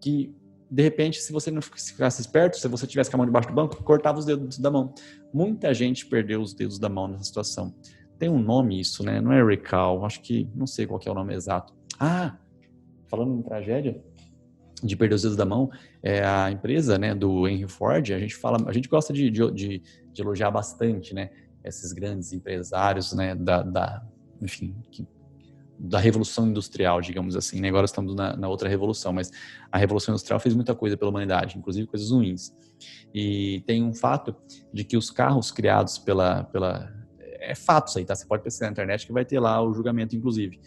que de repente, se você não ficasse esperto, se você tivesse com a mão debaixo do banco, cortava os dedos da mão. Muita gente perdeu os dedos da mão nessa situação. Tem um nome isso, né? Não é recall, acho que, não sei qual que é o nome exato. Ah, falando em tragédia, de perder os dedos da mão, a empresa, né, do Henry Ford, a gente gosta de elogiar bastante, né, esses grandes empresários, né, enfim, da revolução industrial, digamos assim, né? Agora estamos na outra revolução, mas a revolução industrial fez muita coisa pela humanidade, inclusive coisas ruins. E tem um fato de que os carros criados é fato isso aí, tá? Você pode pesquisar na internet que vai ter lá o julgamento, inclusive.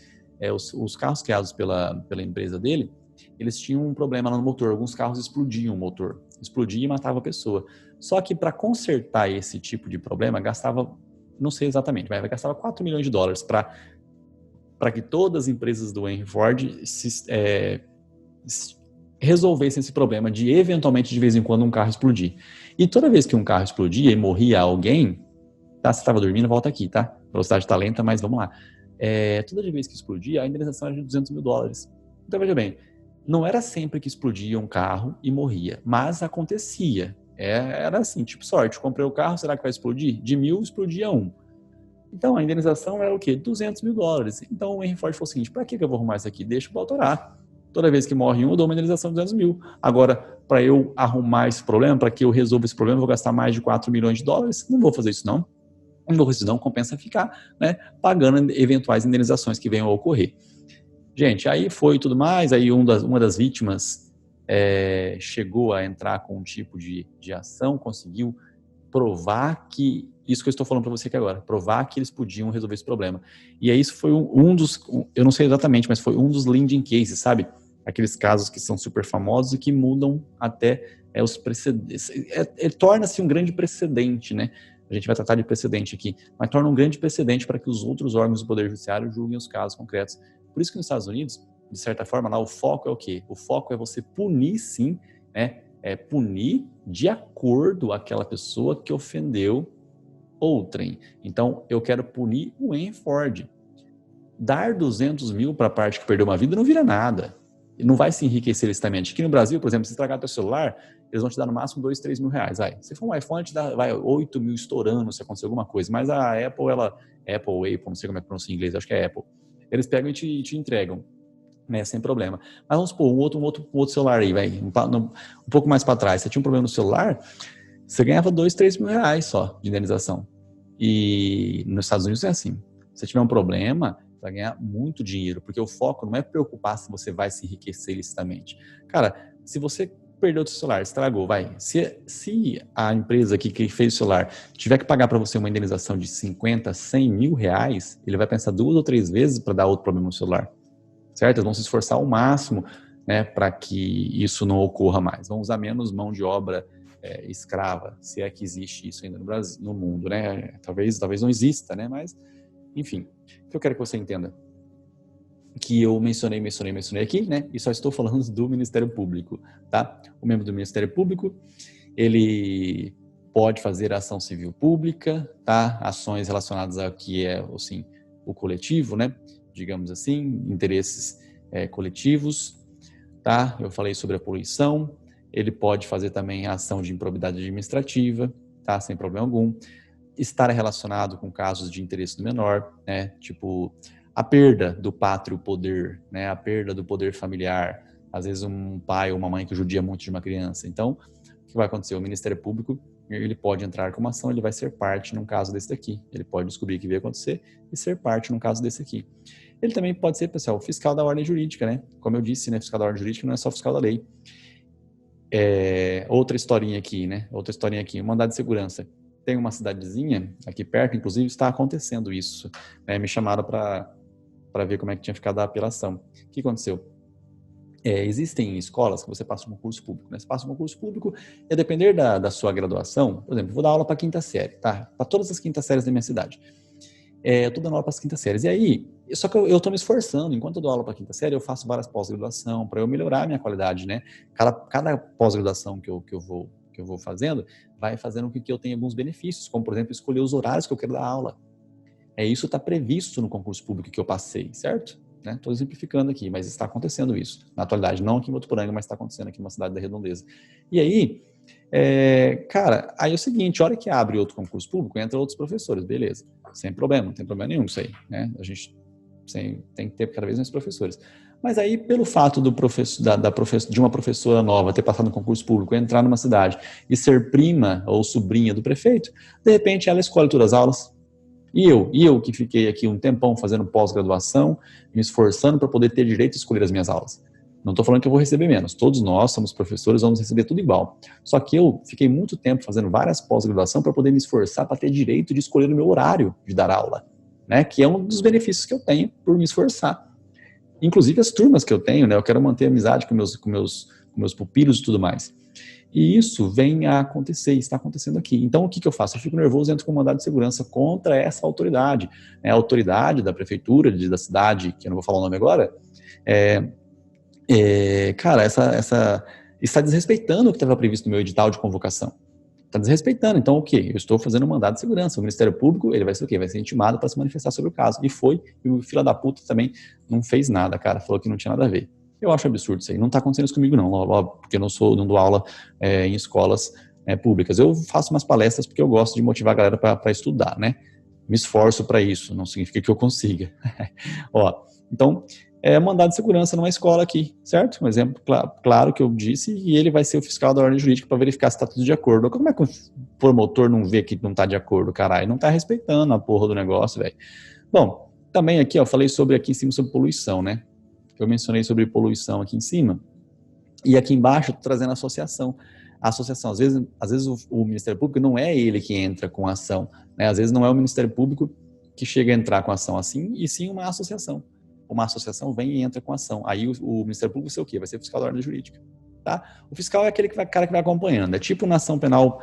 Os carros criados pela empresa dele, eles tinham um problema lá no motor. Alguns carros explodiam o motor. Explodia e matava a pessoa. Só que para consertar esse tipo de problema, gastava, não sei exatamente, mas gastava $4 milhões para que todas as empresas do Henry Ford resolvessem esse problema de, eventualmente, de vez em quando, um carro explodir. E toda vez que um carro explodia e morria alguém, tá? Você estava dormindo, volta aqui, tá? A velocidade está lenta, mas vamos lá. Toda vez que explodia, a indenização era de $200 mil. Então, veja bem, não era sempre que explodia um carro e morria, mas acontecia. Era assim, tipo sorte, comprei o carro, será que vai explodir? De 1.000, explodia um. Então, a indenização era o quê? $200 mil. Então, o Henry Ford falou o seguinte, para que eu vou arrumar isso aqui? Deixa eu autorar. Toda vez que morre um, eu dou uma indenização de $200 mil. Agora, para eu arrumar esse problema, para que eu resolva esse problema, eu vou gastar mais de $4 milhões? Não vou fazer isso, não. Não vou fazer isso, não. Compensa ficar, né, pagando eventuais indenizações que venham a ocorrer. Gente, aí foi tudo mais, aí uma das vítimas chegou a entrar com um tipo de ação, conseguiu provar que, isso que eu estou falando para você aqui agora, provar que eles podiam resolver esse problema. E aí isso foi eu não sei exatamente, mas foi um dos leading cases, sabe? Aqueles casos que são super famosos e que mudam até os precedentes. Torna-se um grande precedente, né? a gente vai tratar de precedente aqui, mas torna um grande precedente para que os outros órgãos do Poder Judiciário julguem os casos concretos. Por isso que nos Estados Unidos, de certa forma, lá o foco é o quê? O foco é você punir, sim, né? Punir de acordo com aquela pessoa que ofendeu outrem. Então, eu quero punir o Henry Ford. Dar 200 mil para a parte que perdeu uma vida não vira nada. Não vai se enriquecer licitamente. Aqui no Brasil, por exemplo, se estragar teu celular, eles vão te dar no máximo 2, 3 mil reais. Se for um iPhone, te dá 8 mil estourando se acontecer alguma coisa. Mas a Apple, Apple, não sei como é que pronuncia em inglês, acho que é Apple. Eles pegam e te entregam, né, sem problema. Mas vamos supor, um outro celular aí, um pouco mais para trás. Você tinha um problema no celular, você ganhava 2, 3 mil reais só de indenização. E nos Estados Unidos é assim. Se tiver um problema, vai ganhar muito dinheiro, porque o foco não é preocupar se você vai se enriquecer ilicitamente. Cara, se você perdeu o seu celular, estragou, se a empresa aqui que fez o celular tiver que pagar para você uma indenização de 50, 100 mil reais, ele vai pensar 2 ou 3 vezes para dar outro problema no celular, certo? Eles vão se esforçar ao máximo, né, para que isso não ocorra mais. Vão usar menos mão de obra escrava, se é que existe isso ainda no Brasil, no mundo, né? Talvez não exista, né? Mas, enfim, o que eu quero que você entenda, que eu mencionei aqui, né? E só estou falando do Ministério Público, tá? O membro do Ministério Público, ele pode fazer ação civil pública, tá? Ações relacionadas ao que é, assim, o coletivo, né? Digamos assim, interesses coletivos, tá? Eu falei sobre a poluição. Ele pode fazer também a ação de improbidade administrativa, tá? Sem problema algum. Estar relacionado com casos de interesse do menor, né? Tipo, a perda do pátrio poder, né? A perda do poder familiar. Às vezes um pai ou uma mãe que judia muito de uma criança. Então, o que vai acontecer? O Ministério Público, ele pode entrar com uma ação, ele vai ser parte num caso desse daqui. Ele pode descobrir o que veio acontecer e ser parte num caso desse aqui. Ele também pode ser, pessoal, o fiscal da ordem jurídica, né? Como eu disse, né? Fiscal da ordem jurídica não é só fiscal da lei. Outra historinha aqui, né? Outra historinha aqui, um mandado de segurança. Tem uma cidadezinha aqui perto, inclusive está acontecendo isso, né? Me chamaram para ver como é que tinha ficado a apelação. O que aconteceu? Existem escolas que você passa um concurso público, né? Você passa um concurso público e a depender da sua graduação, por exemplo, eu vou dar aula para a quinta série, tá? Para todas as quintas séries da minha cidade. Eu estou dando aula para as quintas séries. E aí, só que eu estou me esforçando. Enquanto eu dou aula para a quinta série, eu faço várias pós-graduação para eu melhorar a minha qualidade, né? Cada pós-graduação que eu vou fazendo, vai fazendo com que eu tenha alguns benefícios, como, por exemplo, escolher os horários que eu quero dar aula. Isso está previsto no concurso público que eu passei, certo? Estou exemplificando aqui, mas está acontecendo isso. Na atualidade, não aqui em Votuporanga, mas está acontecendo aqui numa cidade da Redondeza. E aí, cara, aí é o seguinte, a hora que abre outro concurso público, entra outros professores, beleza. Sem problema, não tem problema nenhum isso aí, né? A gente tem que ter cada vez mais professores. Mas aí, pelo fato de uma professora nova ter passado no concurso público, entrar numa cidade e ser prima ou sobrinha do prefeito, de repente ela escolhe todas as aulas. E eu que fiquei aqui um tempão fazendo pós-graduação, me esforçando para poder ter direito de escolher as minhas aulas. Não estou falando que eu vou receber menos. Todos nós somos professores, vamos receber tudo igual. Só que eu fiquei muito tempo fazendo várias pós-graduação para poder me esforçar para ter direito de escolher o meu horário de dar aula, né? Que é um dos benefícios que eu tenho por me esforçar. Inclusive as turmas que eu tenho, né? Eu quero manter amizade com meus pupilos e tudo mais. E isso vem a acontecer, está acontecendo aqui. Então, o que eu faço? Eu fico nervoso e entro com mandado de segurança contra essa autoridade. A autoridade da prefeitura, da cidade, que eu não vou falar o nome agora, cara, essa está desrespeitando o que estava previsto no meu edital de convocação. Está desrespeitando. Então, o quê? Eu estou fazendo um mandado de segurança. O Ministério Público, ele vai ser o quê? Vai ser intimado para se manifestar sobre o caso. E o filho da puta também não fez nada, cara. Falou que não tinha nada a ver. Eu acho absurdo isso aí. Não está acontecendo isso comigo, não. Óbvio, porque eu não dou aula em escolas públicas. Eu faço umas palestras porque eu gosto de motivar a galera para estudar, né? Me esforço para isso. Não significa que eu consiga. Então, mandado de segurança numa escola aqui, certo? Um exemplo claro que eu disse, e ele vai ser o fiscal da ordem jurídica para verificar se está tudo de acordo. Como é que o promotor não vê que não está de acordo, caralho? Não está respeitando a porra do negócio, velho. Bom, também aqui, eu falei aqui em cima sobre poluição, né? Eu mencionei sobre poluição aqui em cima, e aqui embaixo eu estou trazendo a associação. A associação, às vezes o Ministério Público não é ele que entra com a ação, né? Às vezes não é o Ministério Público que chega a entrar com a ação assim, e sim uma associação. Uma associação vem e entra com a ação. Aí o Ministério Público vai ser o quê? Vai ser o fiscal da ordem jurídica, tá? O fiscal é aquele cara que vai acompanhando. É tipo na ação penal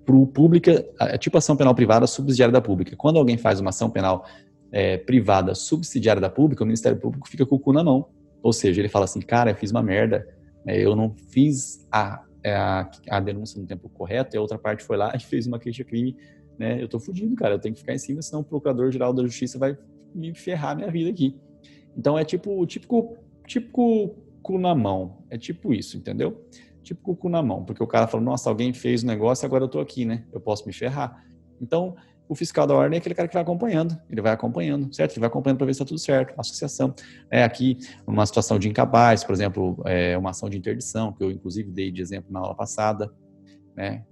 pública, é tipo ação penal privada subsidiária da pública. Quando alguém faz uma ação penal privada subsidiária da pública, o Ministério Público fica com o cu na mão. Ou seja, ele fala assim, cara, eu fiz uma merda, eu não fiz a denúncia no tempo correto, e a outra parte foi lá e fez uma queixa-crime, né? Eu tô fudido, cara, eu tenho que ficar em cima, senão o Procurador-Geral da Justiça vai me ferrar a minha vida aqui. Então é típico cu na mão, é tipo isso, entendeu? Tipo cu na mão, porque o cara fala, nossa, alguém fez o negócio e agora eu tô aqui, né? Eu posso me ferrar. Então, o fiscal da ordem é aquele cara que vai acompanhando, ele vai acompanhando, certo? Ele vai acompanhando para ver se está tudo certo, a associação. Aqui, uma situação de incapaz, por exemplo, uma ação de interdição, que eu inclusive dei de exemplo na aula passada, né?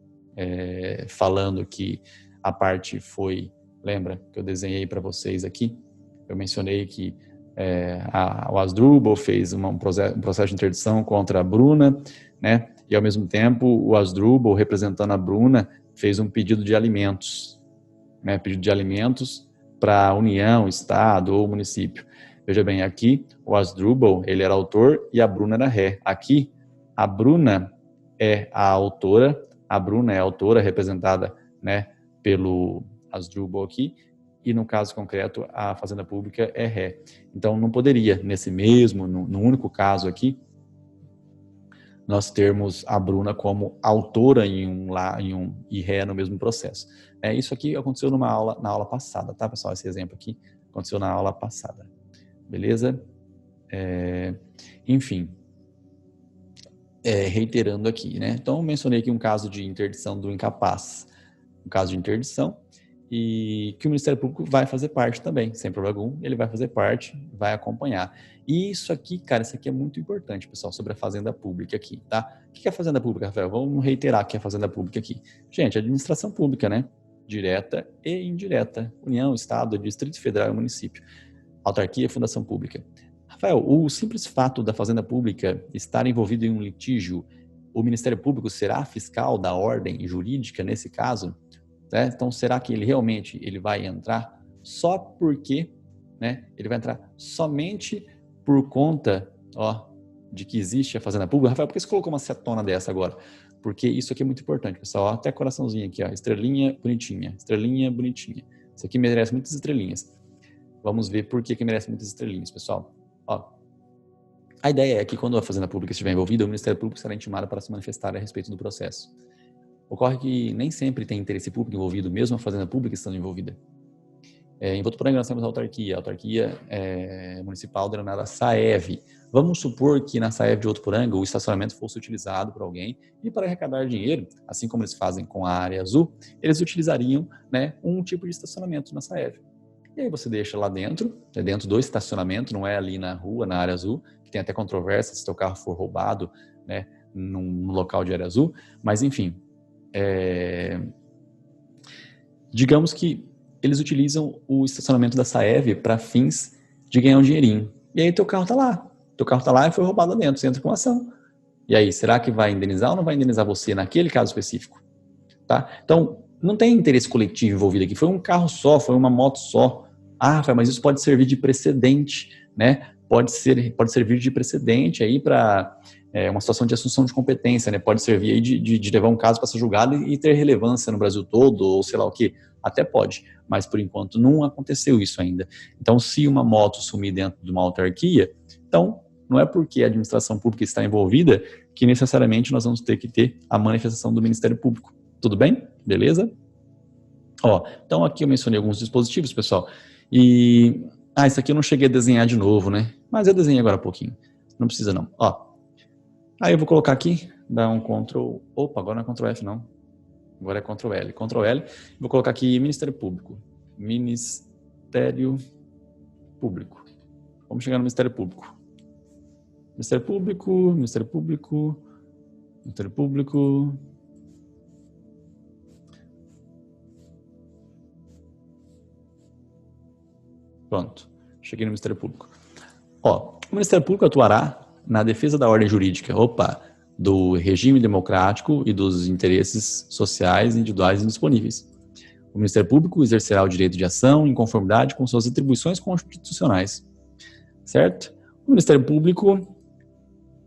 Falando que a parte foi, lembra que eu desenhei para vocês aqui? Eu mencionei que o Asdrubal fez um processo de interdição contra a Bruna, né? E ao mesmo tempo o Asdrubal, representando a Bruna, fez um pedido de alimentos, né? Pedido de alimentos para a União, Estado ou município. Veja bem, aqui o Asdrubal, ele era autor e a Bruna era ré. Aqui a Bruna é a autora, representada, né, pelo Asdrubal aqui, e no caso concreto a Fazenda Pública é ré. Então não poderia, nesse mesmo, no único caso aqui, nós termos a Bruna como autora e ré no mesmo processo. Isso aqui aconteceu na aula passada, tá, pessoal? Esse exemplo aqui aconteceu na aula passada. Beleza? Enfim, reiterando aqui, né? Então, eu mencionei aqui um caso de interdição do incapaz. Um caso de interdição, e que o Ministério Público vai fazer parte também, sem problema algum, ele vai fazer parte, vai acompanhar. E isso aqui, cara, isso aqui é muito importante, pessoal, sobre a Fazenda Pública aqui, tá? O que é a Fazenda Pública, Rafael? Vamos reiterar o que é a Fazenda Pública aqui. Gente, administração pública, né? Direta e indireta. União, Estado, Distrito Federal e município. Autarquia e fundação pública. Rafael, o simples fato da Fazenda Pública estar envolvido em um litígio, o Ministério Público será fiscal da ordem jurídica nesse caso? Então, será que ele vai entrar só porque, né, ele vai entrar somente por conta, de que existe a Fazenda Pública? Rafael, por que você colocou uma setona dessa agora? Porque isso aqui é muito importante, pessoal. Até coraçãozinho aqui, estrelinha bonitinha, estrelinha bonitinha. Isso aqui merece muitas estrelinhas. Vamos ver por que merece muitas estrelinhas, pessoal. A ideia é que quando a Fazenda Pública estiver envolvida, o Ministério Público será intimado para se manifestar a respeito do processo. Ocorre que nem sempre tem interesse público envolvido, mesmo a Fazenda Pública estando envolvida. Em Votuporanga nós temos a autarquia municipal denominada SAEV. Vamos supor que na SAEV de Votuporanga o estacionamento fosse utilizado por alguém e para arrecadar dinheiro, assim como eles fazem com a área azul, eles utilizariam, né, um tipo de estacionamento na SAEV. E aí você deixa lá dentro, dentro do estacionamento, não é ali na rua, na área azul, que tem até controvérsia se teu carro for roubado, né, num local de área azul, mas enfim, digamos que eles utilizam o estacionamento da SAEV para fins de ganhar um dinheirinho. E aí teu carro tá lá e foi roubado lá dentro, você entra com uma ação. E aí, será que vai indenizar ou não vai indenizar você naquele caso específico? Tá? Então, não tem interesse coletivo envolvido aqui, foi um carro só, foi uma moto só. Rafael, mas isso pode servir de precedente, né? Pode servir de precedente aí para uma situação de assunção de competência, né? Pode servir aí de levar um caso para ser julgado e ter relevância no Brasil todo, ou sei lá o quê. Até pode, mas por enquanto não aconteceu isso ainda. Então, se uma moto sumir dentro de uma autarquia, então não é porque a administração pública está envolvida que necessariamente nós vamos ter que ter a manifestação do Ministério Público. Tudo bem? Beleza? Então aqui eu mencionei alguns dispositivos, pessoal. E isso aqui eu não cheguei a desenhar de novo, né? Mas eu desenhei agora há pouquinho. Não precisa não. Aí eu vou colocar aqui, dar um Ctrl... Opa, agora não é Ctrl F não. Agora é Ctrl L. Ctrl L. Vou colocar aqui Ministério Público. Ministério Público. Vamos chegar no Ministério Público. Ministério Público, Ministério Público, Ministério Público. Pronto. Cheguei no Ministério Público. O Ministério Público atuará na defesa da ordem jurídica, do regime democrático e dos interesses sociais, individuais e indisponíveis. O Ministério Público exercerá o direito de ação em conformidade com suas atribuições constitucionais. Certo? O Ministério Público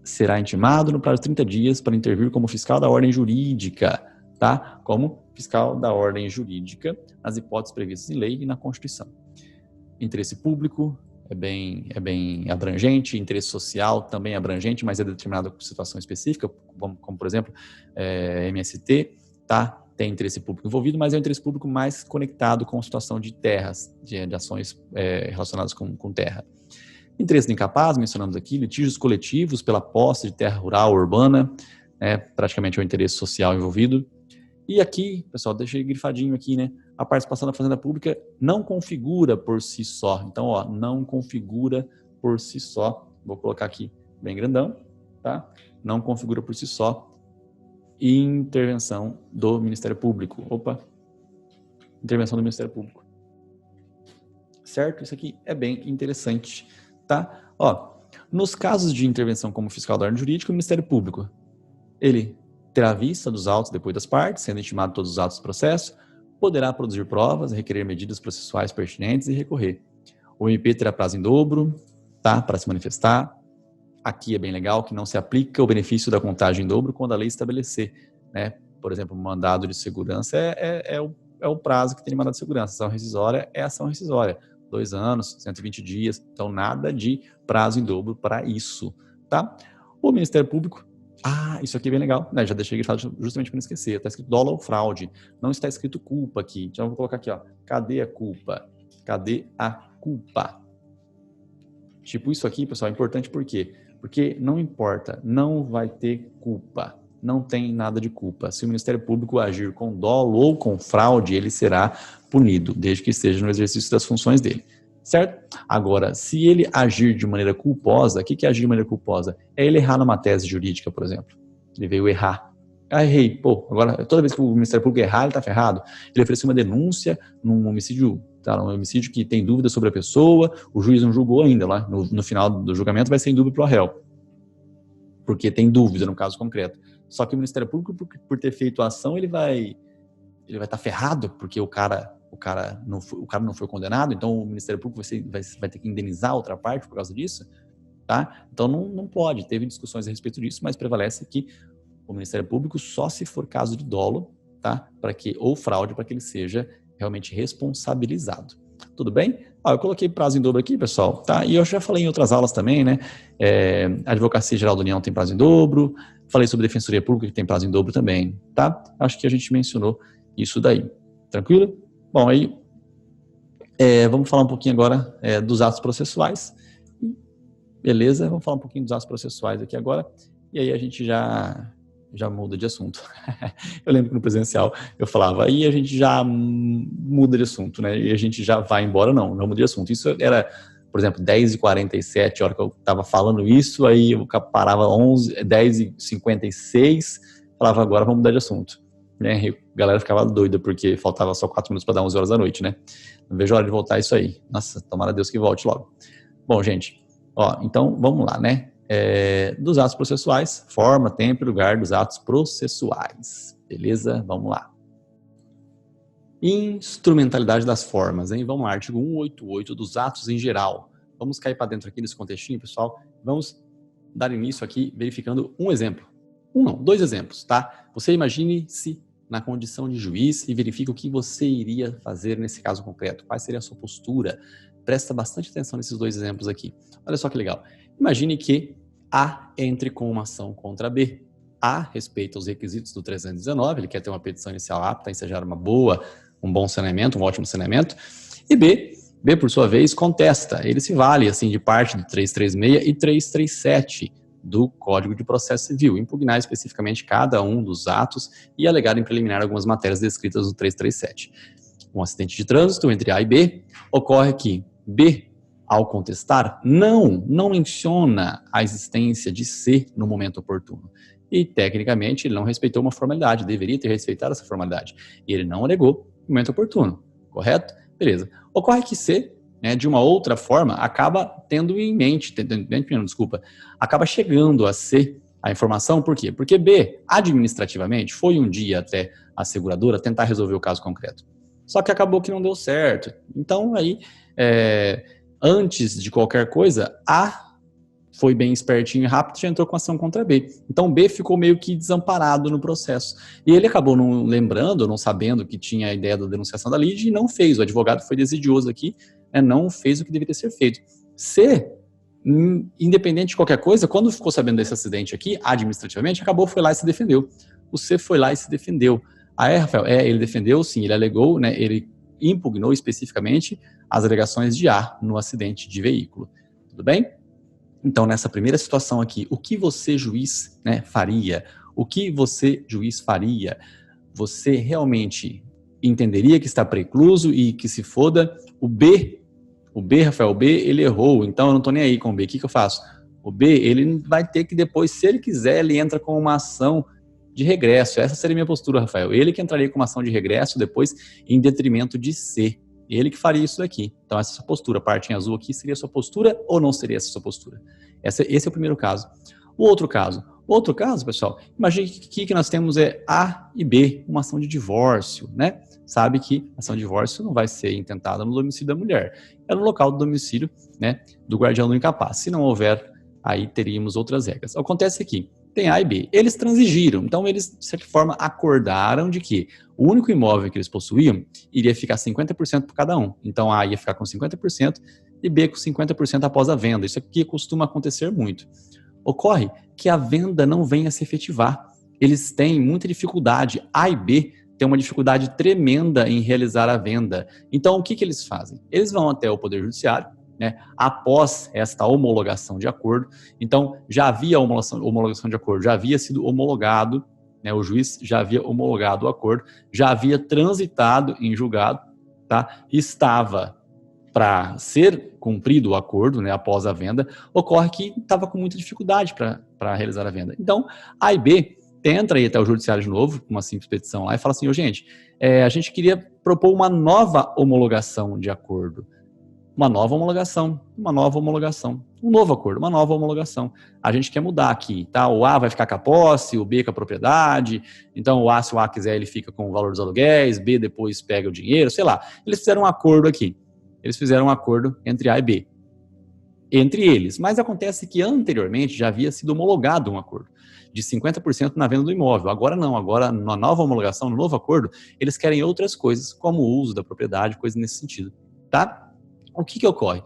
será intimado no prazo de 30 dias para intervir como fiscal da ordem jurídica. tá? Como fiscal da ordem jurídica, nas hipóteses previstas em lei e na Constituição. Interesse público é bem abrangente, interesse social também é abrangente, mas é determinado por situação específica, como por exemplo, MST, tá? Tem interesse público envolvido, mas é um interesse público mais conectado com a situação de terras, de ações relacionadas com terra. Interesse do incapaz, mencionamos aqui, litígios coletivos pela posse de terra rural ou urbana, praticamente é o interesse social envolvido. E aqui, pessoal, deixei grifadinho aqui, né? A participação da Fazenda Pública não configura por si só. Então, ó, não configura por si só. Vou colocar aqui bem grandão, tá? Não configura por si só intervenção do Ministério Público. Opa! Intervenção do Ministério Público. Certo? Isso aqui é bem interessante, tá? Ó, nos casos de intervenção como fiscal da ordem jurídica, o Ministério Público, ele terá vista dos autos depois das partes, sendo intimado todos os autos do processo, poderá produzir provas, requerer medidas processuais pertinentes e recorrer. O MP terá prazo em dobro, tá, para se manifestar. Aqui é bem legal que não se aplica o benefício da contagem em dobro quando a lei estabelecer, né? Por exemplo, o mandado de segurança é o prazo que tem de mandado de segurança. Ação rescisória é ação rescisória. 2 anos, 120 dias, então nada de prazo em dobro para isso, tá? O Ministério Público, isso aqui é bem legal, né? Já deixei grifado justamente para não esquecer. Está escrito dolo ou fraude, não está escrito culpa aqui. Então eu vou colocar aqui, ó. Cadê a culpa? Cadê a culpa? Tipo, isso aqui, pessoal, é importante por quê? Porque não importa, não vai ter culpa. Não tem nada de culpa. Se o Ministério Público agir com dolo ou com fraude, ele será punido, desde que esteja no exercício das funções dele. Certo? Agora, se ele agir de maneira culposa, o que é agir de maneira culposa? É ele errar numa tese jurídica, por exemplo. Ele veio errar. Errei. Pô, agora, toda vez que o Ministério Público errar, ele está ferrado. Ele ofereceu uma denúncia num homicídio, tá, um homicídio que tem dúvida sobre a pessoa, o juiz não julgou ainda, lá no final do julgamento vai ser em dúvida para o réu. Porque tem dúvida no caso concreto. Só que o Ministério Público, por ter feito a ação, ele vai estar ferrado, porque o cara não foi condenado, então o Ministério Público vai ter que indenizar a outra parte por causa disso, tá? Então não pode, teve discussões a respeito disso, mas prevalece que o Ministério Público só se for caso de dolo, tá? Ou fraude, para que ele seja realmente responsabilizado. Tudo bem? Eu coloquei prazo em dobro aqui, pessoal, tá? E eu já falei em outras aulas também, né? A Advocacia Geral da União tem prazo em dobro, falei sobre Defensoria Pública que tem prazo em dobro também, tá? Acho que a gente mencionou isso daí. Tranquilo? Bom, aí vamos falar um pouquinho agora dos atos processuais. Beleza? Vamos falar um pouquinho dos atos processuais aqui agora. E aí a gente já muda de assunto. Eu lembro que no presencial eu falava, aí a gente já muda de assunto, né? E a gente já vai embora, não muda de assunto. Isso era, por exemplo, 10h47, a hora que eu estava falando isso, aí eu parava 10h56, falava, agora vamos mudar de assunto. Né? E a galera ficava doida, porque faltava só 4 minutos para dar 11 horas da noite, né? Não vejo a hora de voltar isso aí. Nossa, tomara Deus que volte logo. Bom, gente, então vamos lá, né? Dos atos processuais, forma, tempo e lugar dos atos processuais. Beleza? Vamos lá. Instrumentalidade das formas, hein? Vamos lá, artigo 188 dos atos em geral. Vamos cair para dentro aqui desse contextinho, pessoal. Vamos dar início aqui verificando um exemplo. 2 exemplos, tá? Você imagine-se na condição de juiz e verifique o que você iria fazer nesse caso concreto. Qual seria a sua postura? Presta bastante atenção nesses 2 exemplos aqui. Olha só que legal. Imagine que A entre com uma ação contra B. A respeita os requisitos do 319, ele quer ter uma petição inicial apta a ensejar um bom saneamento, um ótimo saneamento. E B, por sua vez, contesta. Ele se vale assim de parte do 336 e 337 do Código de Processo Civil, impugnar especificamente cada um dos atos e alegar em preliminar algumas matérias descritas no 337. Um acidente de trânsito entre A e B ocorre que B, ao contestar, não menciona a existência de C no momento oportuno. E, tecnicamente, ele não respeitou uma formalidade, deveria ter respeitado essa formalidade. E ele não alegou no momento oportuno, correto? Beleza. Ocorre que C, né, de uma outra forma, acaba tendo em mente, acaba chegando a C a informação, por quê? Porque B, administrativamente, foi um dia até a seguradora tentar resolver o caso concreto. Só que acabou que não deu certo. Então, aí, antes de qualquer coisa, A foi bem espertinho e rápido, já entrou com ação contra B. Então B ficou meio que desamparado no processo. E ele acabou não lembrando, não sabendo que tinha a ideia da denunciação da lide e não fez. O advogado foi desidioso aqui, né, não fez o que deveria ser feito. C, independente de qualquer coisa, quando ficou sabendo desse acidente aqui, administrativamente, acabou, foi lá e se defendeu. O C foi lá e se defendeu. A E, Rafael, ele defendeu, sim, ele alegou, né, ele impugnou especificamente as alegações de A no acidente de veículo. Tudo bem? Então, nessa primeira situação aqui, o que você, juiz, né, faria? O que você, juiz, faria? Você realmente entenderia que está precluso e que se foda? O B, Rafael, o B, ele errou, então eu não estou nem aí com o B. O que eu faço? O B, ele vai ter que depois, se ele quiser, ele entra com uma ação de regresso. Essa seria a minha postura, Rafael. Ele que entraria com uma ação de regresso depois em detrimento de C. Ele que faria isso daqui. Então, essa é a sua postura. A parte em azul aqui seria a sua postura ou não seria essa a sua postura? Esse é o primeiro caso. O outro caso, pessoal, imagine que nós temos A e B, uma ação de divórcio, né? Sabe que a ação de divórcio não vai ser intentada no domicílio da mulher. É no local do domicílio, né, do guardião do incapaz. Se não houver, aí teríamos outras regras. Acontece aqui, tem A e B. Eles transigiram, então eles, de certa forma, acordaram de que o único imóvel que eles possuíam iria ficar 50% por cada um. Então A ia ficar com 50% e B com 50% após a venda. Isso aqui costuma acontecer muito. Ocorre que a venda não venha a se efetivar. Eles têm muita dificuldade, A e B têm uma dificuldade tremenda em realizar a venda. Então, o que eles fazem? Eles vão até o Poder Judiciário, né, após esta homologação de acordo. Então, já havia homologação de acordo, já havia sido homologado, né, o juiz já havia homologado o acordo, já havia transitado em julgado, tá? Estava para ser cumprido o acordo, né, após a venda. Ocorre que estava com muita dificuldade para realizar a venda. Então, A e B entra aí até o judiciário de novo, com uma simples petição lá, e fala assim, gente, a gente queria propor uma nova homologação de acordo. Uma nova homologação, um novo acordo, uma nova homologação. A gente quer mudar aqui, tá? O A vai ficar com a posse, o B com a propriedade, então o A, se o A quiser, ele fica com o valor dos aluguéis, B depois pega o dinheiro, sei lá. Eles fizeram um acordo aqui. Eles fizeram um acordo entre A e B. Entre eles. Mas acontece que anteriormente já havia sido homologado um acordo de 50% na venda do imóvel. Agora não, agora na nova homologação, no novo acordo, eles querem outras coisas, como o uso da propriedade, coisas nesse sentido, tá? O que ocorre?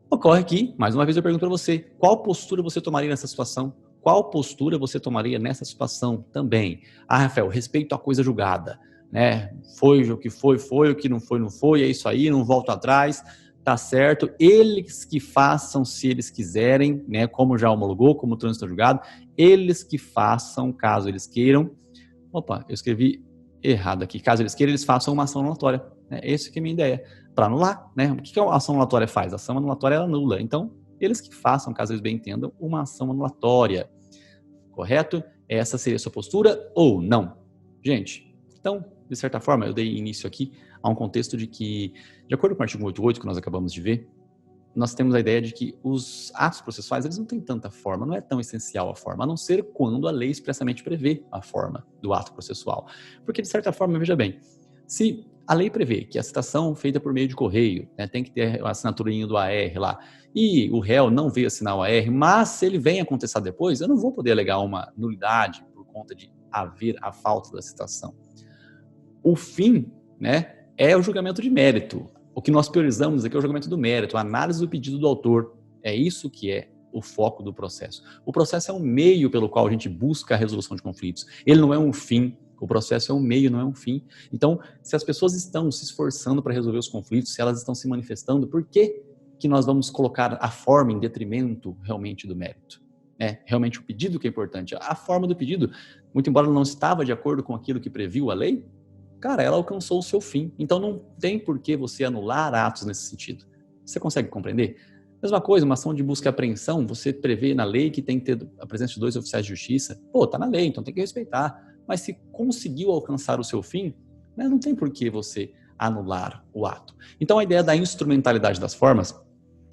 Ocorre que, mais uma vez eu pergunto para você, qual postura você tomaria nessa situação? Qual postura você tomaria nessa situação também? Ah, Rafael, respeito à coisa julgada, né? Foi o que foi, o que não foi, é isso aí, não volto atrás, tá certo. Eles que façam, se eles quiserem, né? Como já homologou, como o trânsito julgado, eles que façam, caso eles queiram. Opa, eu escrevi errado aqui. Caso eles queiram, eles façam uma ação anulatória. Né? Essa que é a minha ideia. Para anular, né? O que a ação anulatória faz? A ação anulatória ela anula. Então, eles que façam, caso eles bem entendam, uma ação anulatória. Correto? Essa seria a sua postura ou não? Gente, então, de certa forma, eu dei início aqui a um contexto de que, de acordo com o artigo 188 que nós acabamos de ver, nós temos a ideia de que os atos processuais, eles não têm tanta forma, não é tão essencial a forma, a não ser quando a lei expressamente prevê a forma do ato processual. Porque, de certa forma, veja bem, se a lei prevê que a citação feita por meio de correio, né, tem que ter a assinaturinha do AR lá, e o réu não veio assinar o AR, mas se ele vem a contestar depois, eu não vou poder alegar uma nulidade por conta de haver a falta da citação. O fim, né, é o julgamento de mérito. O que nós priorizamos aqui é o julgamento do mérito, a análise do pedido do autor. É isso que é o foco do processo. O processo é um meio pelo qual a gente busca a resolução de conflitos. Ele não é um fim. O processo é um meio, não é um fim. Então, se as pessoas estão se esforçando para resolver os conflitos, se elas estão se manifestando, por que nós vamos colocar a forma em detrimento realmente do mérito? Realmente o pedido que é importante. A forma do pedido, muito embora ela não estava de acordo com aquilo que previu a lei, cara, ela alcançou o seu fim. Então não tem por que você anular atos nesse sentido. Você consegue compreender? Mesma coisa, uma ação de busca e apreensão, você prevê na lei que tem que ter a presença de 2 oficiais de justiça. Pô, tá na lei, então tem que respeitar. Mas se conseguiu alcançar o seu fim, né, não tem por que você anular o ato. Então a ideia da instrumentalidade das formas,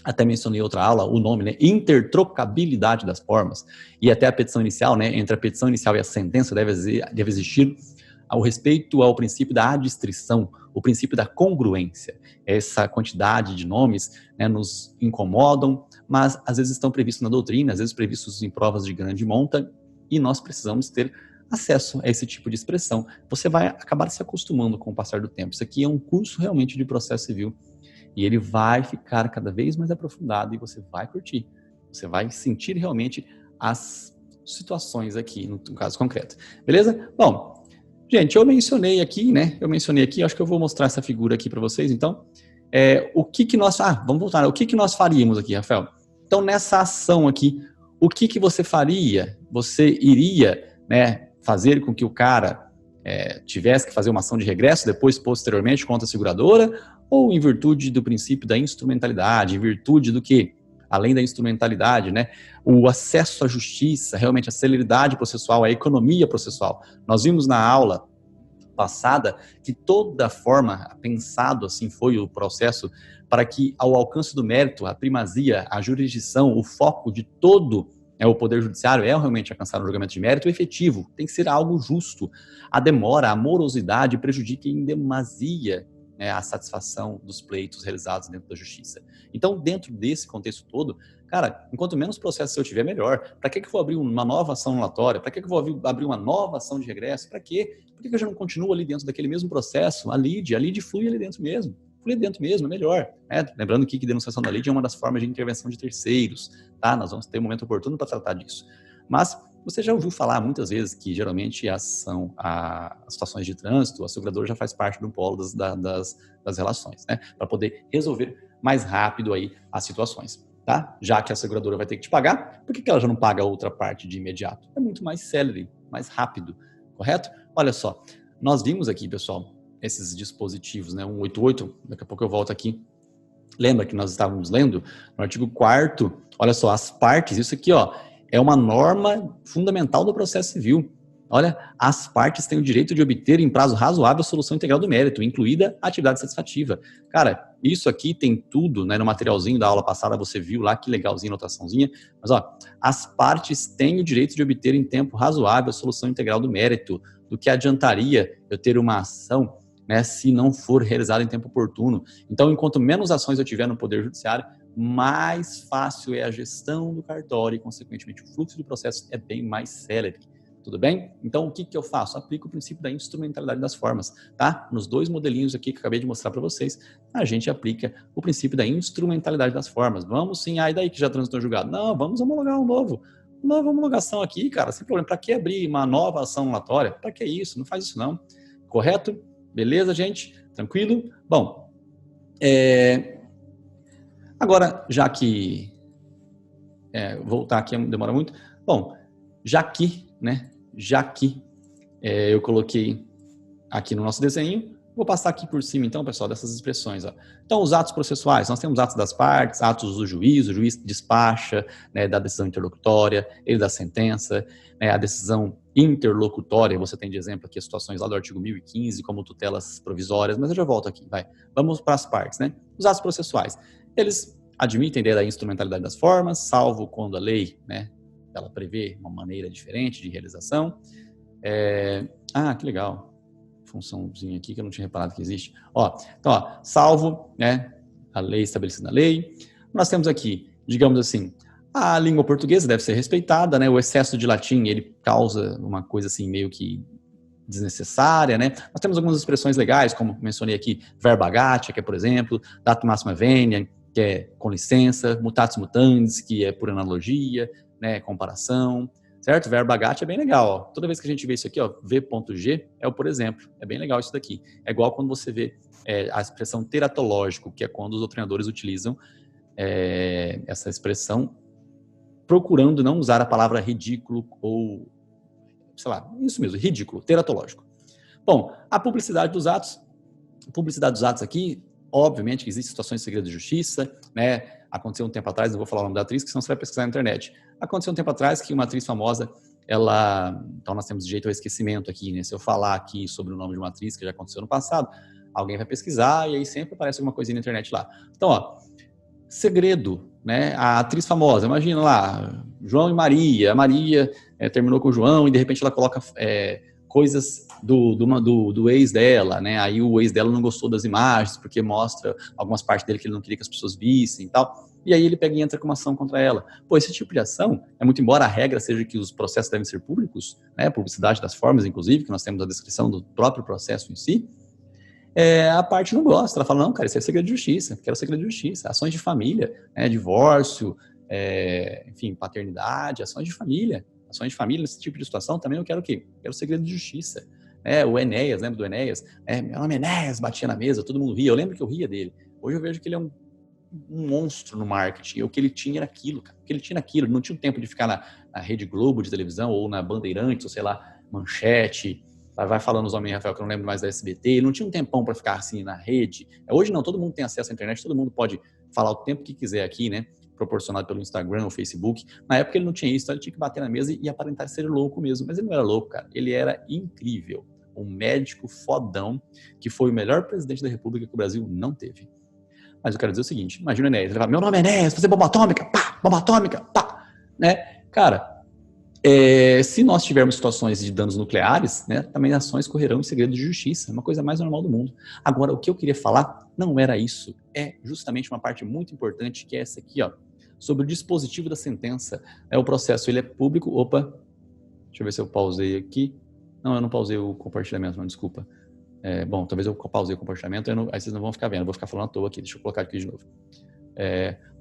até mencionei em outra aula o nome, né, intertrocabilidade das formas, e até a petição inicial, né, entre a petição inicial e a sentença deve existir ao respeito ao princípio da adstrição, o princípio da congruência. Essa quantidade de nomes, né, nos incomodam, mas às vezes estão previstos na doutrina, às vezes previstos em provas de grande monta, e nós precisamos ter acesso a esse tipo de expressão. Você vai acabar se acostumando com o passar do tempo. Isso aqui é um curso realmente de processo civil, e ele vai ficar cada vez mais aprofundado e você vai curtir. Você vai sentir realmente as situações aqui, no caso concreto. Beleza? Bom, gente, eu mencionei aqui, acho que eu vou mostrar essa figura aqui para vocês, então. O que nós... vamos voltar. O que nós faríamos aqui, Rafael? Então, nessa ação aqui, o que você faria? Você iria, né, fazer com que o cara tivesse que fazer uma ação de regresso depois, posteriormente, contra a seguradora? Ou em virtude do princípio da instrumentalidade, em virtude do que, além da instrumentalidade, né, o acesso à justiça, realmente a celeridade processual, a economia processual. Nós vimos na aula passada que toda forma, pensado assim foi o processo, para que ao alcance do mérito, a primazia, a jurisdição, o foco de todo o Poder Judiciário realmente alcançar um julgamento de mérito efetivo, tem que ser algo justo. A demora, a morosidade prejudica em demasia a satisfação dos pleitos realizados dentro da justiça. Então, dentro desse contexto todo, cara, enquanto menos processos eu tiver, melhor. Para que eu vou abrir uma nova ação anulatória? Para que eu vou abrir uma nova ação de regresso? Para quê? Por que eu já não continuo ali dentro daquele mesmo processo? A lide flui ali dentro mesmo. Flui dentro mesmo, é melhor. Lembrando que denunciação da lide é uma das formas de intervenção de terceiros, tá? Nós vamos ter um momento oportuno para tratar disso. Mas você já ouviu falar muitas vezes que geralmente as situações de trânsito, a seguradora já faz parte do polo das relações, né? Para poder resolver mais rápido aí as situações, tá? Já que a seguradora vai ter que te pagar, por que ela já não paga a outra parte de imediato? É muito mais célere, mais rápido, correto? Olha só, nós vimos aqui, pessoal, esses dispositivos, né? 188, daqui a pouco eu volto aqui. Lembra que nós estávamos lendo no artigo 4º, olha só, as partes, isso aqui, ó, é uma norma fundamental do processo civil. Olha, as partes têm o direito de obter em prazo razoável a solução integral do mérito, incluída a atividade satisfativa. Cara, isso aqui tem tudo, né? No materialzinho da aula passada você viu lá, que legalzinho, anotaçãozinha. Mas, ó, as partes têm o direito de obter em tempo razoável a solução integral do mérito. Do que adiantaria eu ter uma ação, né, se não for realizada em tempo oportuno? Então, enquanto menos ações eu tiver no Poder Judiciário, mais fácil é a gestão do cartório e, consequentemente, o fluxo do processo é bem mais célere. Tudo bem? Então, o que eu faço? Aplico o princípio da instrumentalidade das formas, tá? Nos dois modelinhos aqui que eu acabei de mostrar para vocês, a gente aplica o princípio da instrumentalidade das formas. Vamos sim, daí que já transitou julgado. Não, vamos homologar um novo. Nova homologação aqui, cara, sem problema. Para que abrir uma nova ação anulatória? Para que isso? Não faz isso não. Correto? Beleza, gente? Tranquilo? Bom, agora, já que... voltar aqui demora muito. Bom, já que eu coloquei aqui no nosso desenho, vou passar aqui por cima, então, pessoal, dessas expressões. Ó. Então, os atos processuais, nós temos atos das partes, atos do juiz, o juiz despacha, né, da decisão interlocutória, ele dá sentença, né, a decisão interlocutória, você tem de exemplo aqui as situações lá do artigo 1015, como tutelas provisórias, mas eu já volto aqui, vai. Vamos para as partes, né? Os atos processuais, eles admitem a ideia da instrumentalidade das formas, salvo quando a lei, né, ela prevê uma maneira diferente de realização. Que legal. Funçãozinha aqui que eu não tinha reparado que existe. Então, salvo, né, a lei estabelecida na lei. Nós temos aqui, digamos assim, a língua portuguesa deve ser respeitada, né? O excesso de latim, ele causa uma coisa assim meio que desnecessária, né? Nós temos algumas expressões legais, como mencionei aqui, verba gatia, que é, por exemplo, datum máxima venia, que é com licença, mutatis mutandis, que é por analogia, né, comparação, certo? Verba gatia é bem legal, ó. Toda vez que a gente vê isso aqui, ó, v.g é o por exemplo. É bem legal isso daqui. É igual quando você vê a expressão teratológico, que é quando os doutrinadores utilizam essa expressão procurando não usar a palavra ridículo ou, sei lá, isso mesmo, ridículo, teratológico. Bom, a publicidade dos atos. A publicidade dos atos aqui, obviamente que existem situações de segredo de justiça, né? Aconteceu um tempo atrás, não vou falar o nome da atriz, que senão você vai pesquisar na internet. Aconteceu um tempo atrás que uma atriz famosa, então nós temos direito ao esquecimento aqui, né? Se eu falar aqui sobre o nome de uma atriz que já aconteceu no passado, alguém vai pesquisar e aí sempre aparece alguma coisinha na internet lá. Então, ó, segredo, né? A atriz famosa, imagina lá, João e Maria, a Maria terminou com o João e de repente ela coloca coisas do ex dela, né? Aí o ex dela não gostou das imagens, porque mostra algumas partes dele que ele não queria que as pessoas vissem e tal. E aí ele pega e entra com uma ação contra ela. Pô, esse tipo de ação, muito embora a regra seja que os processos devem ser públicos, né? Publicidade das formas, inclusive, que nós temos a descrição do próprio processo em si, a parte não gosta. Ela fala, não, cara, isso é segredo de justiça, quero segredo de justiça. Ações de família, né? Divórcio, enfim, paternidade, ações de família, nesse tipo de situação também eu quero o quê? Quero segredo de justiça. O Enéas, lembra do Enéas? Meu nome é Enéas, batia na mesa, todo mundo ria, eu lembro que eu ria dele. Hoje eu vejo que ele é um monstro no marketing, e o que ele tinha era aquilo, cara. O que ele tinha era aquilo, ele não tinha tempo de ficar na Rede Globo de televisão, ou na Bandeirantes, ou sei lá, Manchete, vai falando os homens, Rafael, que eu não lembro mais da SBT, ele não tinha um tempão para ficar assim na rede. Hoje não, todo mundo tem acesso à internet, todo mundo pode falar o tempo que quiser aqui, né, proporcionado pelo Instagram ou Facebook. Na época ele não tinha isso, então ele tinha que bater na mesa e aparentar ser louco mesmo, mas ele não era louco, cara, ele era incrível, um médico fodão, que foi o melhor presidente da República que o Brasil não teve. Mas eu quero dizer o seguinte, imagina o Enéas, ele fala, meu nome é Enéas, fazer bomba atômica, pá, né? Cara, se nós tivermos situações de danos nucleares, né, também ações correrão em segredo de justiça, é uma coisa mais normal do mundo. Agora, o que eu queria falar não era isso, é justamente uma parte muito importante, que é essa aqui, ó, sobre o dispositivo da sentença. O processo, ele é público, deixa eu ver se eu pausei aqui. Não, eu não pausei o compartilhamento, não, desculpa. Bom, talvez eu pausei o compartilhamento, aí vocês não vão ficar vendo, eu vou ficar falando à toa aqui, deixa eu colocar aqui de novo.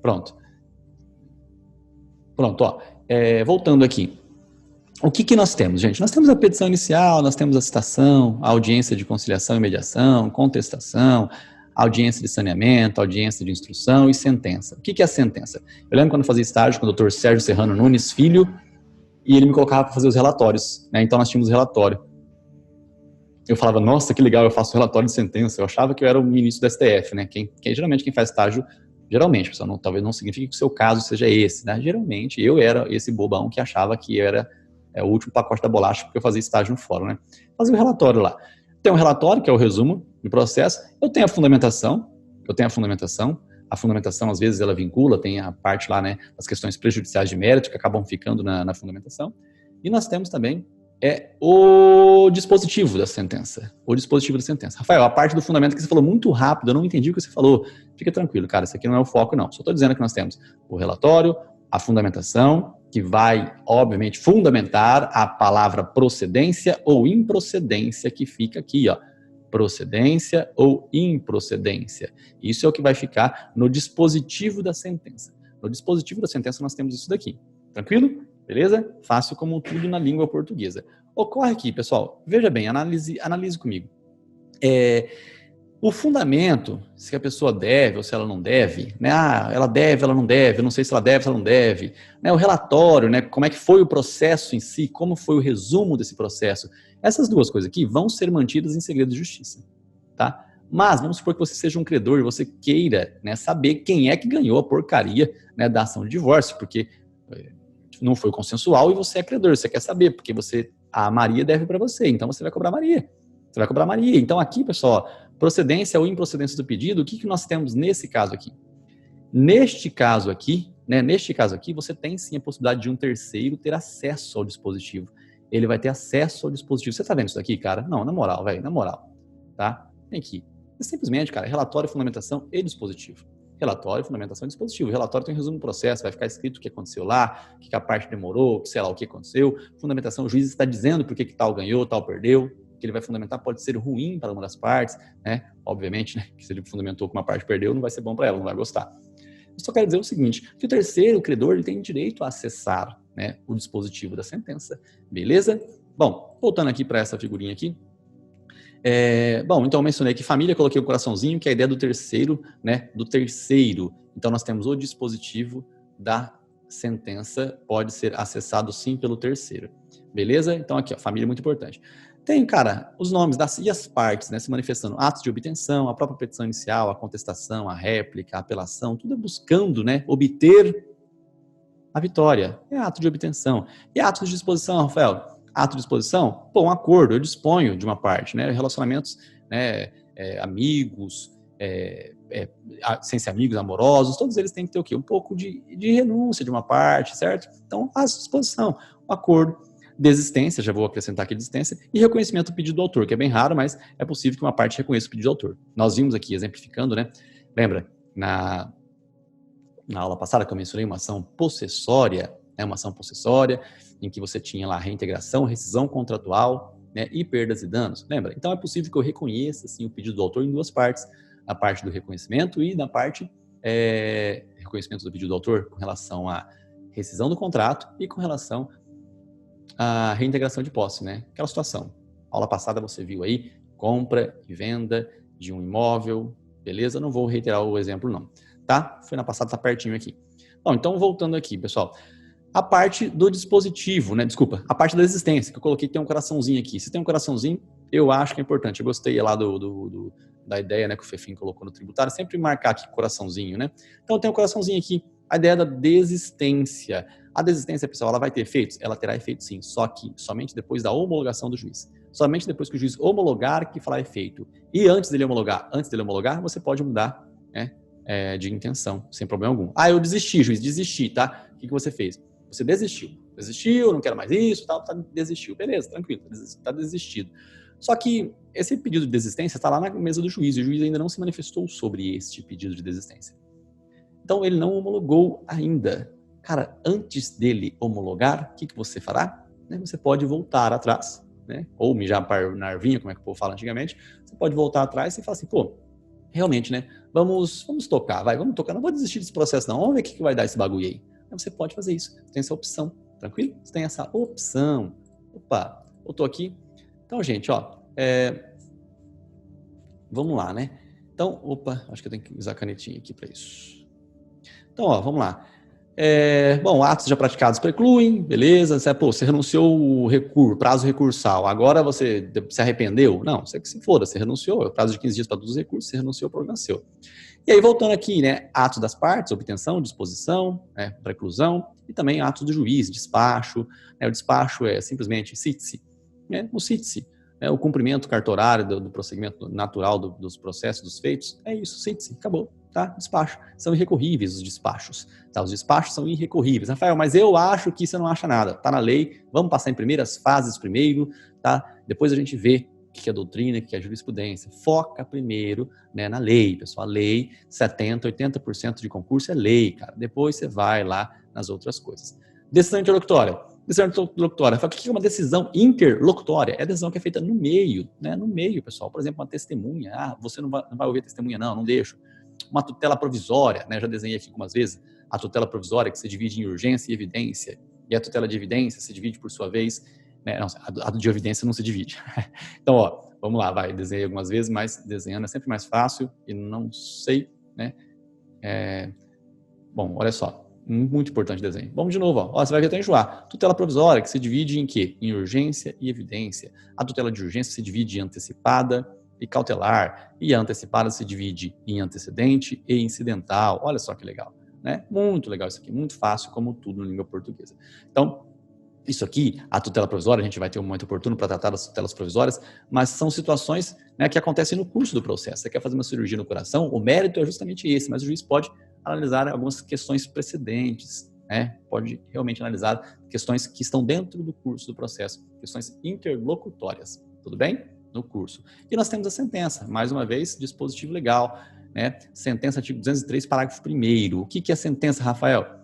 Pronto, ó, voltando aqui. O que nós temos, gente? Nós temos a petição inicial, nós temos a citação, a audiência de conciliação e mediação, contestação, audiência de saneamento, audiência de instrução e sentença. O que é a sentença? Eu lembro quando eu fazia estágio com o Dr. Sérgio Serrano Nunes Filho, e ele me colocava para fazer os relatórios, né? Então nós tínhamos o relatório. Eu falava, nossa, que legal, eu faço relatório de sentença. Eu achava que eu era o ministro do STF, né? Geralmente quem faz estágio, pessoal, talvez não signifique que o seu caso seja esse, né? Geralmente eu era esse bobão que achava que eu era o último pacote da bolacha, porque eu fazia estágio no fórum, né? Fazia o relatório lá. Tem um relatório, que é o resumo do processo. Eu tenho a fundamentação. A fundamentação, às vezes, ela vincula, tem a parte lá, né, das questões prejudiciais de mérito, que acabam ficando na fundamentação. E nós temos também o dispositivo da sentença. Rafael, a parte do fundamento que você falou muito rápido, eu não entendi o que você falou. Fica tranquilo, cara, isso aqui não é o foco, não. Só estou dizendo que nós temos o relatório, a fundamentação, que vai, obviamente, fundamentar a palavra procedência ou improcedência, que fica aqui, ó. Procedência ou improcedência. Isso é o que vai ficar no dispositivo da sentença. No dispositivo da sentença nós temos isso daqui. Tranquilo? Beleza? Fácil como tudo na língua portuguesa. Ocorre aqui, pessoal, veja bem, analise comigo. O fundamento, se a pessoa deve ou se ela não deve, né? Ela deve, ela não deve, eu não sei se ela deve, se ela não deve. Né? O relatório, né? Como é que foi o processo em si, como foi o resumo desse processo. Essas duas coisas aqui vão ser mantidas em segredo de justiça, tá? Mas vamos supor que você seja um credor e você queira, né, saber quem é que ganhou a porcaria, né, da ação de divórcio, porque não foi consensual e você é credor, você quer saber, porque a Maria deve para você, então você vai cobrar a Maria. Então aqui, pessoal, procedência ou improcedência do pedido, o que nós temos nesse caso aqui? Neste caso aqui, você tem sim a possibilidade de um terceiro ter acesso ao dispositivo. Ele vai ter acesso ao dispositivo. Você tá vendo isso daqui, cara? Não, na moral, velho, tá? Tem aqui. Simplesmente, cara, relatório, fundamentação e dispositivo. Relatório, fundamentação e dispositivo. O relatório tem um resumo do processo, vai ficar escrito o que aconteceu lá, o que a parte demorou, sei lá o que aconteceu. Fundamentação, o juiz está dizendo por que tal ganhou, tal perdeu. O que ele vai fundamentar pode ser ruim para uma das partes, né? Obviamente, né? Que se ele fundamentou que uma parte perdeu, não vai ser bom para ela, não vai gostar. Eu só quero dizer o seguinte, que o terceiro credor ele tem direito a acessar, né, o dispositivo da sentença. Beleza? Bom, voltando aqui para essa figurinha aqui. Bom, então eu mencionei que família, coloquei o coraçãozinho, que é a ideia do terceiro, né? Do terceiro. Então nós temos o dispositivo da sentença, pode ser acessado sim pelo terceiro. Beleza? Então aqui, ó, família é muito importante. Tem, cara, os nomes e as partes, né, se manifestando, atos de obtenção, a própria petição inicial, a contestação, a réplica, a apelação, tudo buscando, né, obter a vitória. É ato de obtenção. E atos de disposição, Rafael? Ato de disposição? Pô, um acordo, eu disponho de uma parte, né, relacionamentos, né, amigos, sem ser amigos, amorosos, todos eles têm que ter o quê? Um pouco de renúncia de uma parte, certo? Então, ato de disposição, um acordo. desistência, já vou acrescentar aqui desistência, e reconhecimento do pedido do autor, que é bem raro, mas é possível que uma parte reconheça o pedido do autor. Nós vimos aqui, exemplificando, né? Lembra, na aula passada que eu mencionei uma ação possessória, né? Uma ação possessória, em que você tinha lá reintegração, rescisão contratual, né? E perdas e danos. Lembra? Então é possível que eu reconheça assim, o pedido do autor em duas partes, a parte do reconhecimento e na parte reconhecimento do pedido do autor com relação à rescisão do contrato e com relação à reintegração de posse, né? Aquela situação. Aula passada você viu aí, compra e venda de um imóvel, beleza? Não vou reiterar o exemplo não, tá? Foi na passada, tá pertinho aqui. Bom, então voltando aqui, pessoal. A parte do dispositivo, né? Desculpa, a parte da existência, que eu coloquei tem um coraçãozinho aqui. Se tem um coraçãozinho, eu acho que é importante. Eu gostei lá da ideia, né, que o Fefim colocou no tributário, sempre marcar aqui coraçãozinho, né? Então tem um coraçãozinho aqui, a ideia da desistência. A desistência, pessoal, ela vai ter efeitos? Ela terá efeito sim, só que somente depois da homologação do juiz. Somente depois que o juiz homologar que falar efeito. E antes dele homologar, você pode mudar, né, de intenção, sem problema algum. Ah, eu desisti, juiz, desisti, tá? O que você fez? Você desistiu, não quero mais isso, tal, desistiu. Beleza, tranquilo, está desistido. Só que esse pedido de desistência está lá na mesa do juiz, e o juiz ainda não se manifestou sobre este pedido de desistência. Então, ele não homologou ainda. Cara, antes dele homologar, o que você fará? Você pode voltar atrás, né? Ou mijar na arvinha, como é que o povo fala antigamente. Você pode voltar atrás e falar assim, pô, realmente, né? Vamos tocar, vamos tocar. Não vou desistir desse processo, não. Vamos ver o que vai dar esse bagulho aí. Você pode fazer isso. Você tem essa opção, tranquilo? Você tem essa opção. Opa, eu tô aqui. Então, gente, ó, vamos lá, né? Então, opa, acho que eu tenho que usar a canetinha aqui para isso. Então, ó, vamos lá. Bom, atos já praticados precluem, beleza? Você renunciou o prazo recursal, agora você se arrependeu? Não, você que se foda, você renunciou, é o prazo de 15 dias para todos os recursos, você renunciou, o problema é seu. E aí, voltando aqui, né, atos das partes, obtenção, disposição, né, preclusão, e também atos do juiz, despacho. Né, o despacho é simplesmente cite-se. Né, o cite-se, né, o cumprimento cartorário do prosseguimento natural dos processos, dos feitos, é isso, cite-se, acabou, tá? Despacho. São irrecorríveis os despachos. Tá? Os despachos são irrecorríveis. Rafael, mas eu acho que você não acha nada. Tá na lei, vamos passar em primeiras fases primeiro, tá? Depois a gente vê o que é doutrina, o que é jurisprudência. Foca primeiro, né, na lei, pessoal. A lei, 70%, 80% de concurso é lei, cara. Depois você vai lá nas outras coisas. Decisão interlocutória. Decisão interlocutória. O que é uma decisão interlocutória? É a decisão que é feita no meio, né? No meio, pessoal. Por exemplo, uma testemunha. Ah, você não vai ouvir a testemunha, não deixo. Uma tutela provisória, né? Já desenhei aqui algumas vezes. A tutela provisória que se divide em urgência e evidência. E a tutela de evidência se divide, por sua vez, né? Não, a de evidência não se divide. Então, ó, vamos lá, desenhei algumas vezes, mas desenhando é sempre mais fácil e não sei, né? Bom, olha só, muito importante desenho. Vamos de novo, ó, você vai ver até enjoar. Tutela provisória, que se divide em quê? Em urgência e evidência. A tutela de urgência se divide em antecipada e cautelar, e a antecipada se divide em antecedente e incidental. Olha só que legal, né? Muito legal isso aqui, muito fácil, como tudo na língua portuguesa. Então, isso aqui, a tutela provisória, a gente vai ter um momento oportuno para tratar das tutelas provisórias, mas são situações, né, que acontecem no curso do processo. Você quer fazer uma cirurgia no coração, o mérito é justamente esse, mas o juiz pode analisar algumas questões precedentes, né? Pode realmente analisar questões que estão dentro do curso do processo, questões interlocutórias, tudo bem? No curso. E nós temos a sentença, mais uma vez, dispositivo legal, né? Sentença, artigo 203, parágrafo 1º. O que é sentença, Rafael?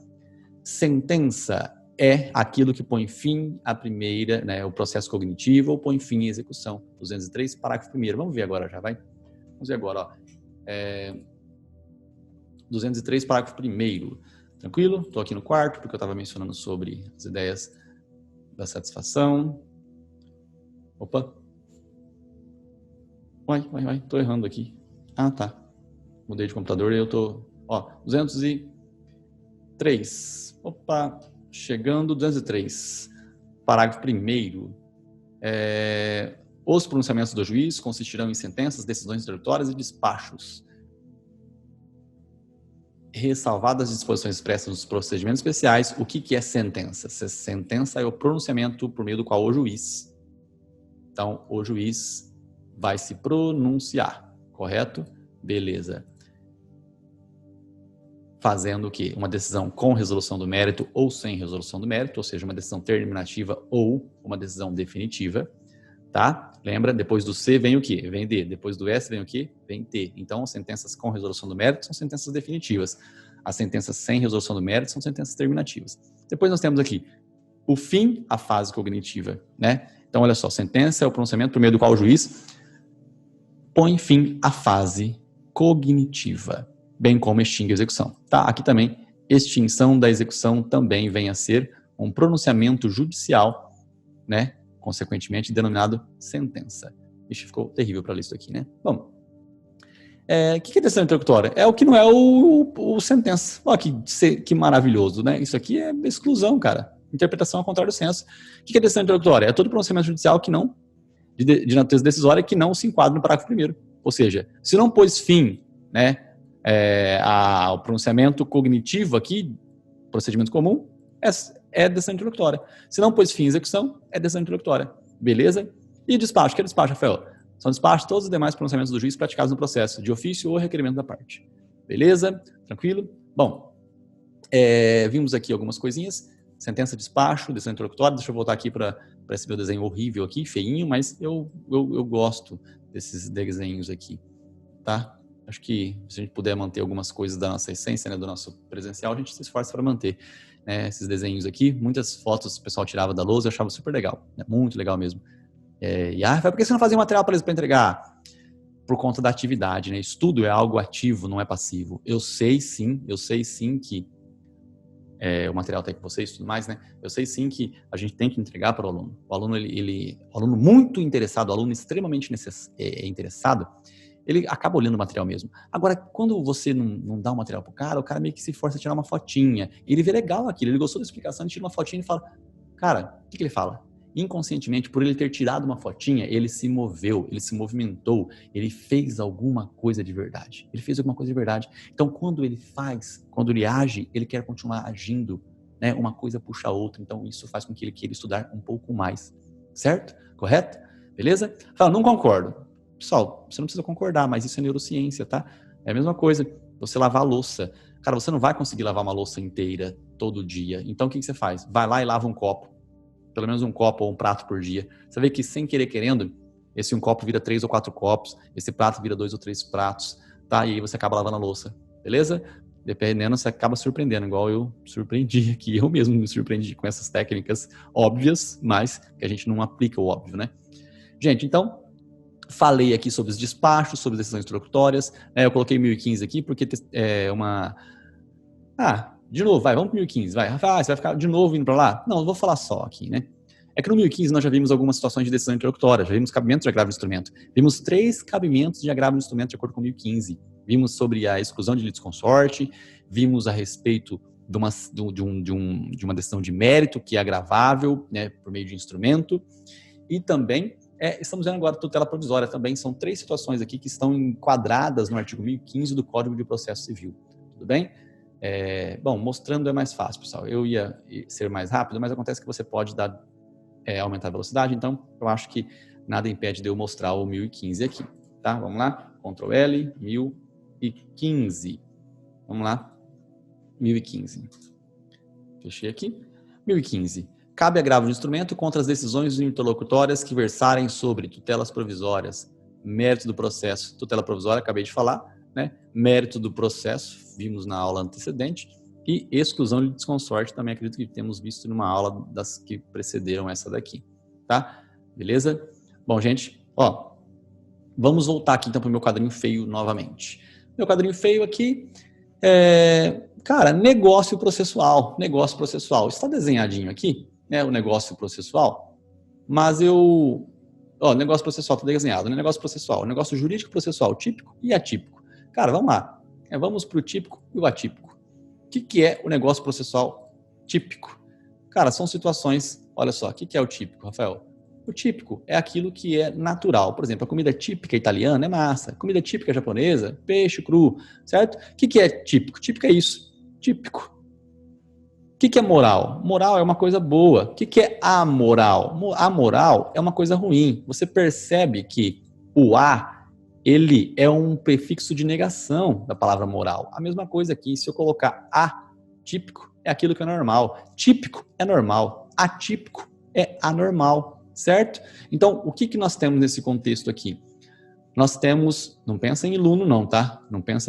Sentença é aquilo que põe fim à primeira, né, o processo cognitivo, ou põe fim à execução. 203, parágrafo 1º. Vamos ver agora já, vai? Vamos ver agora, ó. 203, parágrafo 1º. Tranquilo? Estou aqui no quarto, porque eu estava mencionando sobre as ideias da satisfação. Opa. Vai. Estou errando aqui. Ah, tá. Mudei de computador e eu estou... Ó, 203. Opa. Chegando, 203. Parágrafo 1º. Os pronunciamentos do juiz consistirão em sentenças, decisões introdutórias e despachos, ressalvadas as disposições expressas nos procedimentos especiais. O que é sentença? Sentença é o pronunciamento por meio do qual o juiz, então, o juiz vai se pronunciar, correto? Beleza. fazendo o quê? Uma decisão com resolução do mérito ou sem resolução do mérito, ou seja, uma decisão terminativa ou uma decisão definitiva, tá? Lembra, depois do C vem o quê? Vem D. Depois do S vem o quê? Vem T. Então, sentenças com resolução do mérito são sentenças definitivas. As sentenças sem resolução do mérito são sentenças terminativas. Depois nós temos aqui o fim, a fase cognitiva, né? Então, olha só, sentença é o pronunciamento por meio do qual o juiz põe fim à fase cognitiva, bem como extingue a execução. Tá? Aqui também, extinção da execução também vem a ser um pronunciamento judicial, né? Consequentemente denominado sentença. Ixi, ficou terrível para ler isso aqui, né? Bom, o que é decisão interlocutória? É o que não é o sentença. Olha que maravilhoso, né? Isso aqui é exclusão, cara. Interpretação ao contrário do senso. O que é decisão interlocutória? É todo pronunciamento judicial que não, de natureza decisória, que não se enquadra no parágrafo primeiro. Ou seja, se não pôs fim, né, ao pronunciamento cognitivo aqui, procedimento comum, é decisão interlocutória. Se não pôs fim à execução, é decisão interlocutória. Beleza? E despacho? O que é despacho, Rafael? São despachos todos os demais pronunciamentos do juiz praticados no processo, de ofício ou requerimento da parte. Beleza? Tranquilo? Bom, vimos aqui algumas coisinhas. Sentença, despacho, decisão interlocutória. Deixa eu voltar aqui para esse meu desenho horrível aqui, feinho, mas eu gosto desses desenhos aqui, tá? Acho que se a gente puder manter algumas coisas da nossa essência, né, do nosso presencial, a gente se esforça para manter, né, esses desenhos aqui. Muitas fotos o pessoal tirava da lousa, eu achava super legal, né, muito legal mesmo. Por que você não fazia material para eles para entregar? Por conta da atividade, né? Estudo é algo ativo, não é passivo. Eu sei sim que o material tem com vocês e tudo mais, né? Eu sei sim que a gente tem que entregar para o aluno. O aluno, o aluno muito interessado, o aluno extremamente interessado, ele acaba olhando o material mesmo. Agora, quando você não dá o material pro cara, o cara meio que se força a tirar uma fotinha. Ele vê legal aquilo, ele gostou da explicação, ele tira uma fotinha e fala, cara, o que ele fala? Inconscientemente, por ele ter tirado uma fotinha, ele se moveu, ele se movimentou, ele fez alguma coisa de verdade. Ele fez alguma coisa de verdade. Então, quando ele age, ele quer continuar agindo, né? Uma coisa puxa a outra. Então, isso faz com que ele queira estudar um pouco mais. Certo? Correto? Beleza? Fala, não concordo. Pessoal, você não precisa concordar, mas isso é neurociência, tá? É a mesma coisa, você lavar a louça. Cara, você não vai conseguir lavar uma louça inteira todo dia. Então, o que você faz? Vai lá e lava um copo. Pelo menos um copo ou um prato por dia. Você vê que, sem querer querendo, esse um copo vira 3 ou 4 copos, esse prato vira 2 ou 3 pratos, tá? E aí você acaba lavando a louça, beleza? Dependendo, você acaba surpreendendo, igual eu surpreendi aqui. Eu mesmo me surpreendi com essas técnicas óbvias, mas que a gente não aplica o óbvio, né? Gente, então, falei aqui sobre os despachos, sobre as decisões interlocutórias, né? Eu coloquei 1015 aqui porque é uma... de novo, vamos para 1015, vai. Rafa, você vai ficar de novo indo para lá? Não, eu vou falar só aqui, né? É que no 1015 nós já vimos algumas situações de decisão interlocutória, já vimos cabimentos de agravo de instrumento. Vimos 3 cabimentos de agravo de instrumento de acordo com 1015. Vimos sobre a exclusão de litisconsorte, vimos a respeito de uma decisão de mérito que é agravável, né, por meio de instrumento. E também, estamos vendo agora tutela provisória também. São 3 situações aqui que estão enquadradas no artigo 1015 do Código de Processo Civil. Tudo bem? Bom, mostrando é mais fácil, pessoal. Eu ia ser mais rápido, mas acontece que você pode aumentar a velocidade, então eu acho que nada impede de eu mostrar o 1015 aqui, tá? Vamos lá, Ctrl L, 1015. Vamos lá, 1015. Fechei aqui. 1015. Cabe agravo de instrumento contra as decisões interlocutórias que versarem sobre tutelas provisórias, mérito do processo, tutela provisória, acabei de falar, né? Mérito do processo, vimos na aula antecedente, e exclusão de litisconsorte, também acredito que temos visto numa aula das que precederam essa daqui, tá? Beleza? Bom, gente, vamos voltar aqui então para o meu quadrinho feio novamente. Meu quadrinho feio aqui cara, negócio processual. Negócio processual. Está desenhadinho aqui, né, o negócio processual, mas negócio processual está desenhado, né? Negócio processual, negócio jurídico processual, típico e atípico. Cara, vamos lá. Vamos para o típico e o atípico. O que é o negócio processual típico? Cara, são situações... Olha só, o que é o típico, Rafael? O típico é aquilo que é natural. Por exemplo, a comida típica italiana é massa. A comida típica japonesa, peixe cru, certo? O que é típico? Típico é isso. Típico. O que é moral? Moral é uma coisa boa. O que é amoral? Amoral é uma coisa ruim. Você percebe que o A, ele é um prefixo de negação da palavra moral. A mesma coisa aqui, se eu colocar atípico, é aquilo que é normal. Típico é normal. Atípico é anormal, certo? Então, o que nós temos nesse contexto aqui? Nós temos, não pensa em luno não, tá? Não pense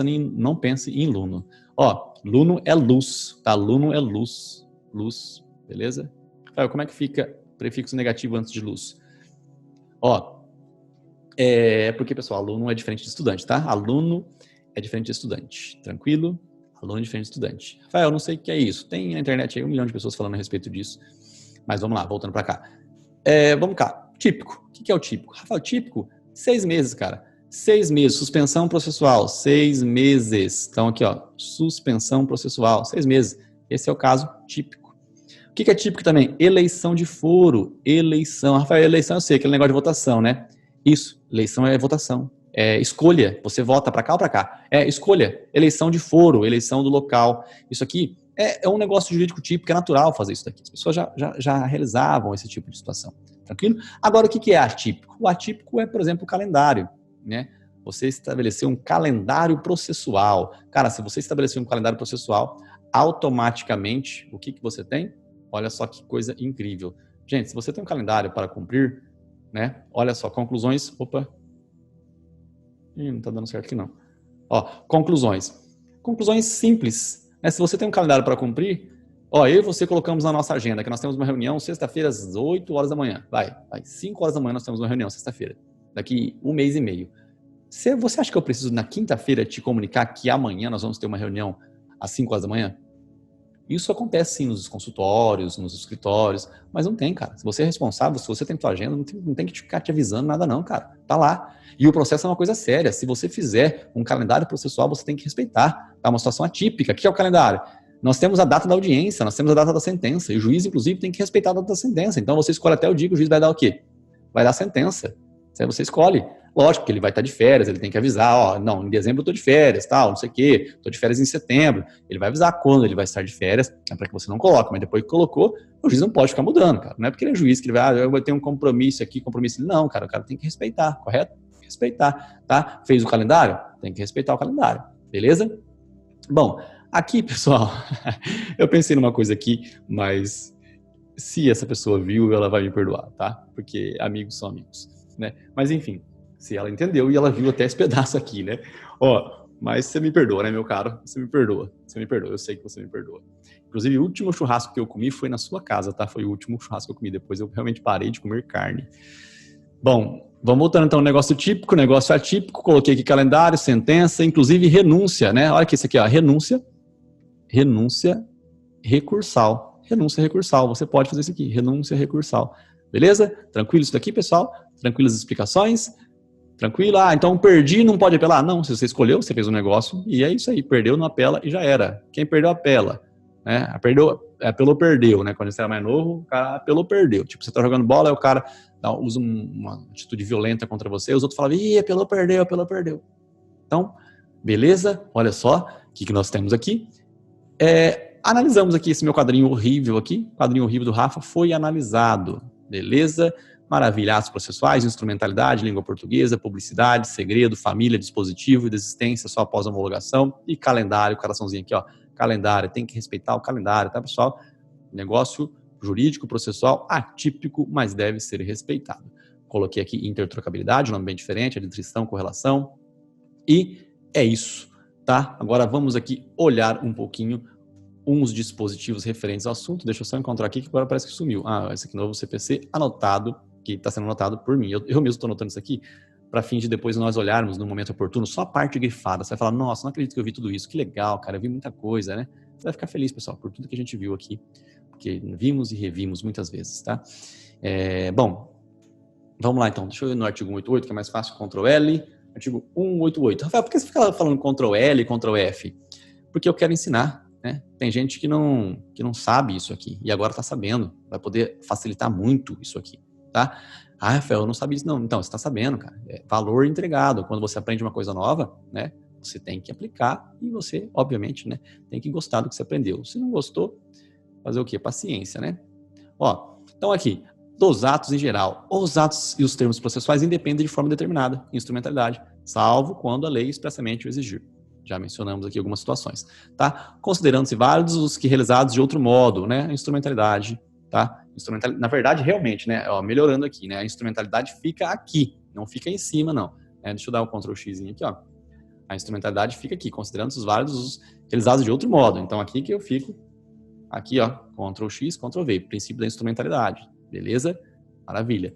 em luno. Ó, luno é luz, tá? Luno é luz, beleza? Como é que fica prefixo negativo antes de luz? Ó, porque, pessoal, aluno é diferente de estudante, tá? Aluno é diferente de estudante, tranquilo? Aluno é diferente de estudante. Rafael, eu não sei o que é isso. Tem na internet aí 1 milhão de pessoas falando a respeito disso. Mas vamos lá, voltando pra cá. Vamos cá, típico. O que é o típico? Rafael, típico, 6 meses, cara. 6 meses, suspensão processual, 6 meses. Então aqui, ó, suspensão processual, 6 meses. Esse é o caso típico. O que é típico também? Eleição de foro, eleição. Rafael, eleição eu sei, aquele negócio de votação, né? Isso, eleição é votação. É escolha, você vota para cá ou para cá. É escolha, eleição de foro, eleição do local. Isso aqui é um negócio jurídico típico, é natural fazer isso daqui. As pessoas já realizavam esse tipo de situação. Tranquilo? Agora, o que é atípico? O atípico é, por exemplo, o calendário, né? Você estabeleceu um calendário processual. Cara, se você estabelecer um calendário processual, automaticamente, o que você tem? Olha só que coisa incrível. Gente, se você tem um calendário para cumprir, né? Olha só, conclusões. Opa. Não tá dando certo aqui não. Ó, conclusões. Conclusões simples. Né? Se você tem um calendário para cumprir, ó, eu e você colocamos na nossa agenda que nós temos uma reunião sexta-feira às 8 horas da manhã. Vai, 5 horas da manhã nós temos uma reunião sexta-feira. Daqui 1 mês e meio. Você acha que eu preciso na quinta-feira te comunicar que amanhã nós vamos ter uma reunião às 5 horas da manhã? Isso acontece sim nos consultórios, nos escritórios, mas não tem, cara. Se você é responsável, se você tem tua agenda, não tem que ficar te avisando nada não, cara. Tá lá. E o processo é uma coisa séria. Se você fizer um calendário processual, você tem que respeitar. Tá uma situação atípica. O que é o calendário? Nós temos a data da audiência, nós temos a data da sentença. E o juiz, inclusive, tem que respeitar a data da sentença. Então, você escolhe até o dia que o juiz vai dar o quê? Vai dar a sentença. Você escolhe. Lógico que ele vai estar de férias, ele tem que avisar, ó, não, em dezembro eu estou de férias, tal, não sei o quê, estou de férias em setembro. Ele vai avisar quando ele vai estar de férias, para que você não coloque, mas depois que colocou, o juiz não pode ficar mudando, cara. Não é porque ele é juiz que ele vai, eu vou ter um compromisso aqui, compromisso. Não, cara, o cara tem que respeitar, correto? Respeitar, tá? Fez o calendário? Tem que respeitar o calendário, beleza? Bom, aqui, pessoal, eu pensei numa coisa aqui, mas se essa pessoa viu, ela vai me perdoar, tá? Porque amigos são amigos, né? Mas enfim, se ela entendeu e ela viu até esse pedaço aqui, né? Ó, mas você me perdoa, né, meu caro? Você me perdoa, eu sei que você me perdoa. Inclusive, o último churrasco que eu comi foi na sua casa, tá? Foi o último churrasco que eu comi, depois eu realmente parei de comer carne. Bom, vamos voltando então ao negócio típico, negócio atípico, coloquei aqui calendário, sentença, inclusive renúncia, né? Olha aqui isso aqui, ó, renúncia recursal. Renúncia recursal, você pode fazer isso aqui, renúncia recursal. Beleza? Tranquilo isso daqui, pessoal? Tranquilas as explicações? Tranquilo? Ah, então perdi, não pode apelar? Não, se você escolheu, você fez um negócio e é isso aí, perdeu, não apela e já era. Quem perdeu, apela. Né? Apelou, perdeu, né? Quando você era mais novo, o cara apelou, perdeu. Tipo, você tá jogando bola, aí o cara usa uma atitude violenta contra você, os outros falam, ih, apelou, perdeu. Então, beleza? Olha só, o que nós temos aqui? Analisamos aqui esse meu quadrinho horrível aqui, quadrinho horrível do Rafa, foi analisado. Beleza? Maravilha, atos processuais, instrumentalidade, língua portuguesa, publicidade, segredo, família, dispositivo, desistência só após a homologação e calendário, coraçãozinho aqui, ó, calendário, tem que respeitar o calendário, tá, pessoal? Negócio jurídico, processual, atípico, mas deve ser respeitado. Coloquei aqui intertrocabilidade, um nome bem diferente, adstrição, correlação, e é isso, tá? Agora vamos aqui olhar um pouquinho uns dispositivos referentes ao assunto. Deixa eu só encontrar aqui que agora parece que sumiu. Ah, esse aqui novo CPC anotado, que está sendo anotado por mim. Eu mesmo estou anotando isso aqui para fim de depois nós olharmos no momento oportuno só a parte grifada. Você vai falar, nossa, não acredito que eu vi tudo isso. Que legal, cara, eu vi muita coisa, né? Você vai ficar feliz, pessoal, por tudo que a gente viu aqui, porque vimos e revimos muitas vezes, tá? Bom, vamos lá então. Deixa eu ir no artigo 188, que é mais fácil, Ctrl L, artigo 188. Rafael, por que você fica falando Ctrl L e Ctrl F? Porque eu quero ensinar. Né? Tem gente que não sabe isso aqui e agora está sabendo, vai poder facilitar muito isso aqui, tá? Ah, Rafael, eu não sabia isso não. Então, você está sabendo, cara, é valor entregado. Quando você aprende uma coisa nova, né, você tem que aplicar e você, obviamente, né, tem que gostar do que você aprendeu. Se não gostou, fazer o quê? Paciência, né? Ó, então aqui, dos atos em geral, os atos e os termos processuais independem de forma determinada, instrumentalidade, salvo quando a lei expressamente o exigir. Já mencionamos aqui algumas situações, tá? Considerando-se válidos os que realizados de outro modo, né? A instrumentalidade, tá? Na verdade, realmente, né? Ó, melhorando aqui, né? A instrumentalidade fica aqui, não fica em cima, não. Deixa eu dar um Ctrl X aqui, ó. A instrumentalidade fica aqui, considerando-se os válidos os realizados de outro modo. Então, aqui que eu fico, aqui, ó, Ctrl X, Ctrl V, princípio da instrumentalidade, beleza? Maravilha.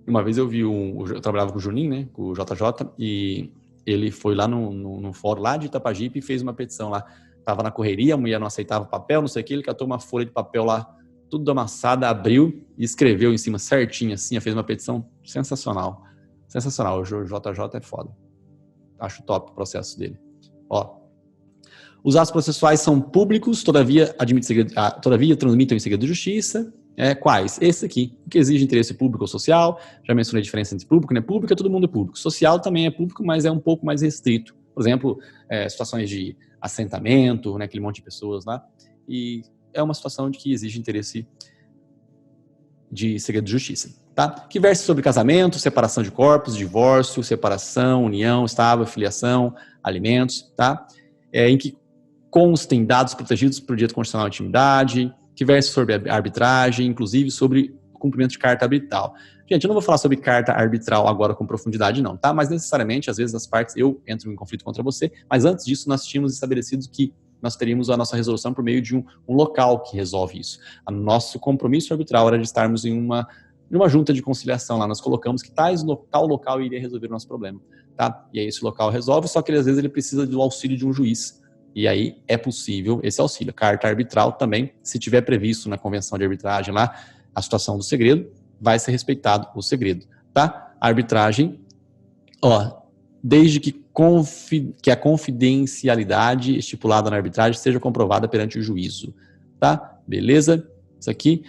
Uma vez eu vi eu trabalhava com o Juninho, né, com o JJ, e ele foi lá no fórum lá de Itapajipe e fez uma petição lá. Tava na correria, a mulher não aceitava papel, não sei o que, ele catou uma folha de papel lá, tudo amassada, abriu e escreveu em cima certinho assim, fez uma petição sensacional. Sensacional, o JJ é foda. Acho top o processo dele. Ó, os atos processuais são públicos, todavia transmitem em segredo de justiça. Quais? Esse aqui, que exige interesse público ou social. Já mencionei a diferença entre público, né? Público é todo mundo é público. Social também é público, mas é um pouco mais restrito. Por exemplo, situações de assentamento, né? Aquele monte de pessoas lá. E é uma situação de que exige interesse de segredo de justiça, tá? Que versa sobre casamento, separação de corpos, divórcio, separação, união, estável, filiação, alimentos, tá? Em que constem dados protegidos por direito constitucional de intimidade, que versa sobre arbitragem, inclusive sobre o cumprimento de carta arbitral. Gente, eu não vou falar sobre carta arbitral agora com profundidade não, tá? Mas necessariamente, às vezes, as partes, eu entro em conflito contra você, mas antes disso, nós tínhamos estabelecido que nós teríamos a nossa resolução por meio de um local que resolve isso. O nosso compromisso arbitral era de estarmos em uma junta de conciliação lá, nós colocamos que tal local iria resolver o nosso problema, tá? E aí esse local resolve, só que às vezes ele precisa do auxílio de um juiz, e aí é possível esse auxílio. Carta arbitral também, se tiver previsto na convenção de arbitragem lá, a situação do segredo, vai ser respeitado o segredo, tá? A arbitragem, ó, desde que a confidencialidade estipulada na arbitragem seja comprovada perante o juízo, tá? Beleza? Isso aqui.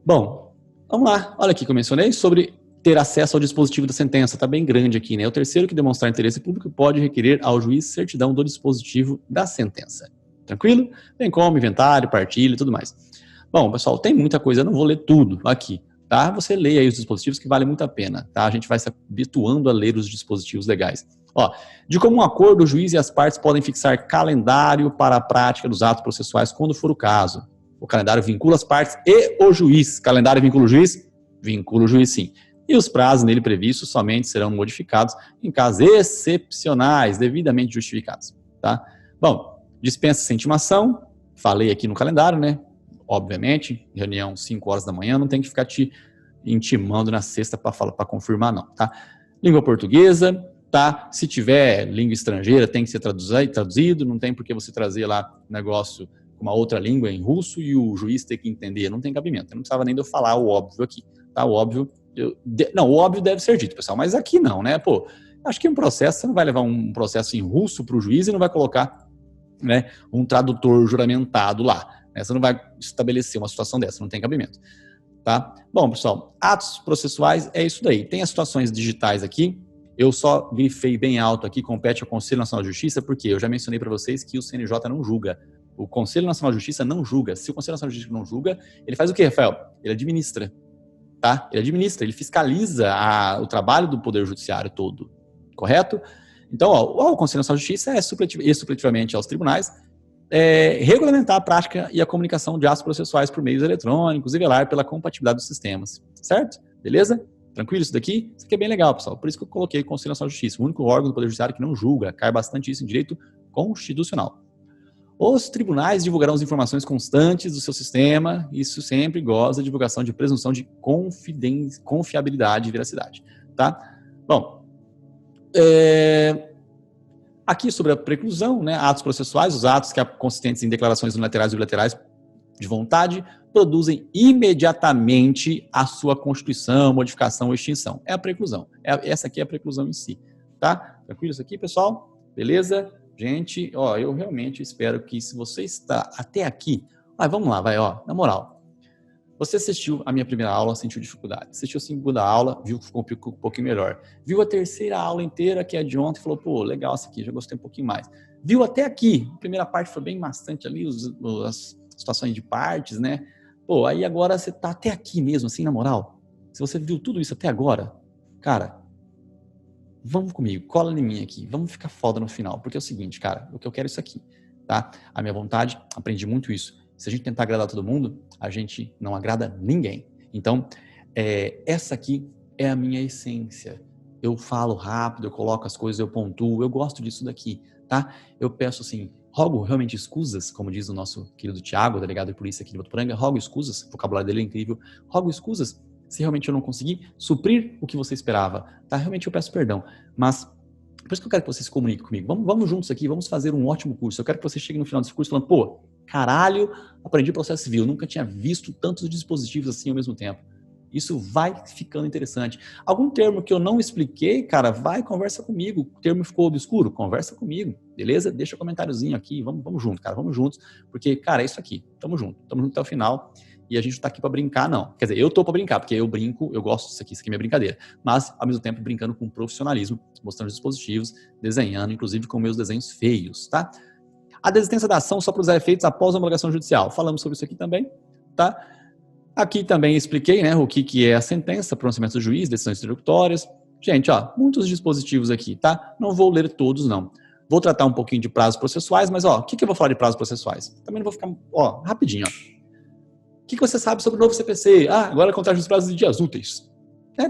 Bom, vamos lá. Olha aqui que eu mencionei sobre ter acesso ao dispositivo da sentença. Tá bem grande aqui, né? O terceiro que demonstrar interesse público pode requerer ao juiz certidão do dispositivo da sentença. Tranquilo? Bem como inventário, partilha e tudo mais. Bom, pessoal, tem muita coisa, eu não vou ler tudo aqui, tá? Você lê aí os dispositivos que vale muito a pena, tá? A gente vai se habituando a ler os dispositivos legais. Ó, de comum acordo, o juiz e as partes podem fixar calendário para a prática dos atos processuais quando for o caso. O calendário vincula as partes e o juiz. Calendário vincula o juiz? Vincula o juiz, sim. E os prazos nele previstos somente serão modificados em casos excepcionais, devidamente justificados, tá? Bom, dispensa sem intimação, falei aqui no calendário, né? Obviamente, reunião 5 horas da manhã, não tem que ficar te intimando na sexta para confirmar, não, tá? Língua portuguesa, tá? Se tiver língua estrangeira, tem que ser traduzido, não tem por que você trazer lá negócio com uma outra língua em russo e o juiz ter que entender, não tem cabimento. Eu não precisava nem de eu falar o óbvio aqui, tá? O óbvio, o óbvio deve ser dito, pessoal, mas aqui não, né? Pô, acho que um processo, você não vai levar um processo em russo para o juiz e não vai colocar, né, um tradutor juramentado lá. Você não vai estabelecer uma situação dessa, não tem cabimento, tá? Bom, pessoal, atos processuais é isso daí. Tem as situações digitais aqui, eu só grifei bem alto aqui, compete ao Conselho Nacional de Justiça, porque eu já mencionei para vocês que o CNJ não julga. O Conselho Nacional de Justiça não julga. Se o Conselho Nacional de Justiça não julga, ele faz o quê, Rafael? Ele administra, tá? Ele administra, ele fiscaliza o trabalho do Poder Judiciário todo, correto? Então, ó, o Conselho Nacional de Justiça é supletivamente aos tribunais, regulamentar a prática e a comunicação de atos processuais por meios eletrônicos e velar pela compatibilidade dos sistemas, certo? Beleza? Tranquilo isso daqui? Isso aqui é bem legal, pessoal. Por isso que eu coloquei o Conselho Nacional de Justiça, o único órgão do Poder Judiciário que não julga, cai bastante isso em direito constitucional. Os tribunais divulgarão as informações constantes do seu sistema, isso sempre goza da divulgação de presunção de confiabilidade e veracidade, tá? Bom, aqui sobre a preclusão, né, atos processuais, os atos que consistentes em declarações unilaterais e bilaterais de vontade produzem imediatamente a sua constituição, modificação ou extinção. É a preclusão. Essa aqui é a preclusão em si, tá? Tranquilo isso aqui, pessoal? Beleza? Gente, ó, eu realmente espero que se você está até aqui, vamos lá, ó, na moral. Você assistiu a minha primeira aula, sentiu dificuldade. Assistiu a segunda aula, viu que ficou um pouquinho melhor. Viu a terceira aula inteira, que é de ontem, e falou, pô, legal essa aqui, já gostei um pouquinho mais. Viu até aqui, a primeira parte foi bem bastante ali, as situações de partes, né? Pô, aí agora você tá até aqui mesmo, assim, na moral. Se você viu tudo isso até agora, cara, vamos comigo, cola em mim aqui, vamos ficar foda no final, porque é o seguinte, cara, o que eu quero é isso aqui, tá? A minha vontade, aprendi muito isso. Se a gente tentar agradar todo mundo, a gente não agrada ninguém. Então, essa aqui é a minha essência. Eu falo rápido, eu coloco as coisas, eu pontuo, eu gosto disso daqui, tá? Eu peço assim, rogo realmente escusas, como diz o nosso querido Tiago, delegado de polícia aqui de Votuporanga, rogo escusas, o vocabulário dele é incrível, rogo escusas se realmente eu não conseguir suprir o que você esperava, tá? Realmente eu peço perdão, mas por isso que eu quero que você se comunique comigo. Vamos juntos aqui, vamos fazer um ótimo curso. Eu quero que você chegue no final desse curso falando, pô, caralho, aprendi processo civil, nunca tinha visto tantos dispositivos assim ao mesmo tempo. Isso vai ficando interessante. Algum termo que eu não expliquei, cara, vai, conversa comigo. O termo ficou obscuro? Conversa comigo, beleza? Deixa um comentáriozinho aqui, vamos junto, cara, vamos juntos, porque, cara, é isso aqui, tamo junto até o final. E a gente não tá aqui pra brincar, não. Quer dizer, eu tô pra brincar, porque eu brinco, eu gosto disso aqui é minha brincadeira. Mas, ao mesmo tempo, brincando com profissionalismo, mostrando os dispositivos, desenhando, inclusive com meus desenhos feios, tá? A desistência da ação só para usar efeitos após a homologação judicial. Falamos sobre isso aqui também, tá? Aqui também expliquei, né, o que é a sentença, pronunciamento do juiz, decisões interlocutórias. Gente, ó, muitos dispositivos aqui, tá? Não vou ler todos, não. Vou tratar um pouquinho de prazos processuais, mas, ó, o que eu vou falar de prazos processuais? Também não vou ficar, ó, rapidinho, ó. O que você sabe sobre o novo CPC? Ah, agora a contagem dos prazos de dias úteis.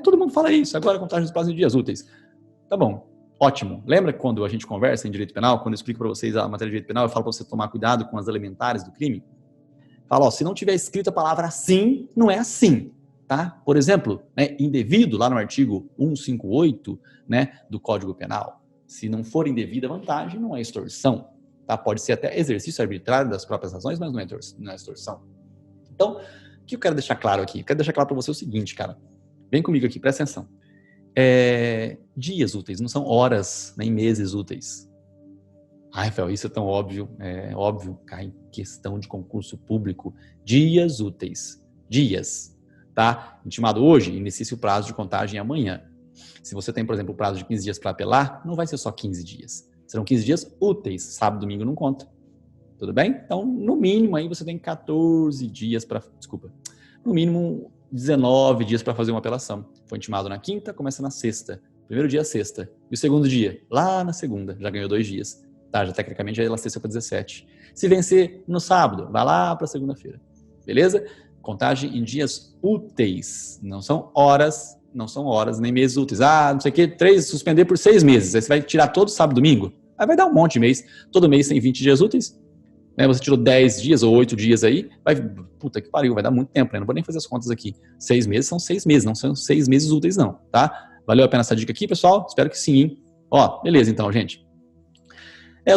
Todo mundo fala isso, agora a contagem dos prazos de dias úteis. Tá bom, ótimo. Lembra que quando a gente conversa em direito penal, quando eu explico para vocês a matéria de direito penal, eu falo para você tomar cuidado com as elementares do crime? Fala, ó, se não tiver escrito a palavra assim, não é assim, tá? Por exemplo, né, indevido, lá no artigo 158, né, do Código Penal. Se não for indevida vantagem, não é extorsão, tá? Pode ser até exercício arbitrário das próprias razões, mas não é extorsão. Então, o que eu quero deixar claro aqui? Eu quero deixar claro para você o seguinte, cara. Vem comigo aqui, presta atenção. Dias úteis, não são horas, nem meses úteis. Ai, Rafael, isso é tão óbvio. É óbvio, cara, em questão de concurso público. Dias úteis. Dias, tá? Intimado hoje, inicia o prazo de contagem amanhã. Se você tem, por exemplo, o prazo de 15 dias para apelar, não vai ser só 15 dias. Serão 15 dias úteis. Sábado, domingo não conta. Tudo bem? Então, no mínimo, aí você tem 14 dias para... Desculpa. No mínimo, 19 dias para fazer uma apelação. Foi intimado na quinta, começa na sexta. Primeiro dia, sexta. E o segundo dia? Lá na segunda. Já ganhou 2 dias. Tá, já tecnicamente já elasteceu para 17. Se vencer no sábado, vai lá para segunda-feira. Beleza? Contagem em dias úteis. Não são horas, nem meses úteis. Ah, não sei o que, 3, suspender por 6 meses. Aí você vai tirar todo sábado e domingo? Aí vai dar um monte de mês. Todo mês tem 20 dias úteis. Você tirou 10 dias ou 8 dias aí, puta que pariu, vai dar muito tempo, né? Não vou nem fazer as contas aqui. 6 meses são 6 meses, não são 6 meses úteis não, tá? Valeu a pena essa dica aqui, pessoal? Espero que sim, hein? Ó, beleza então, gente.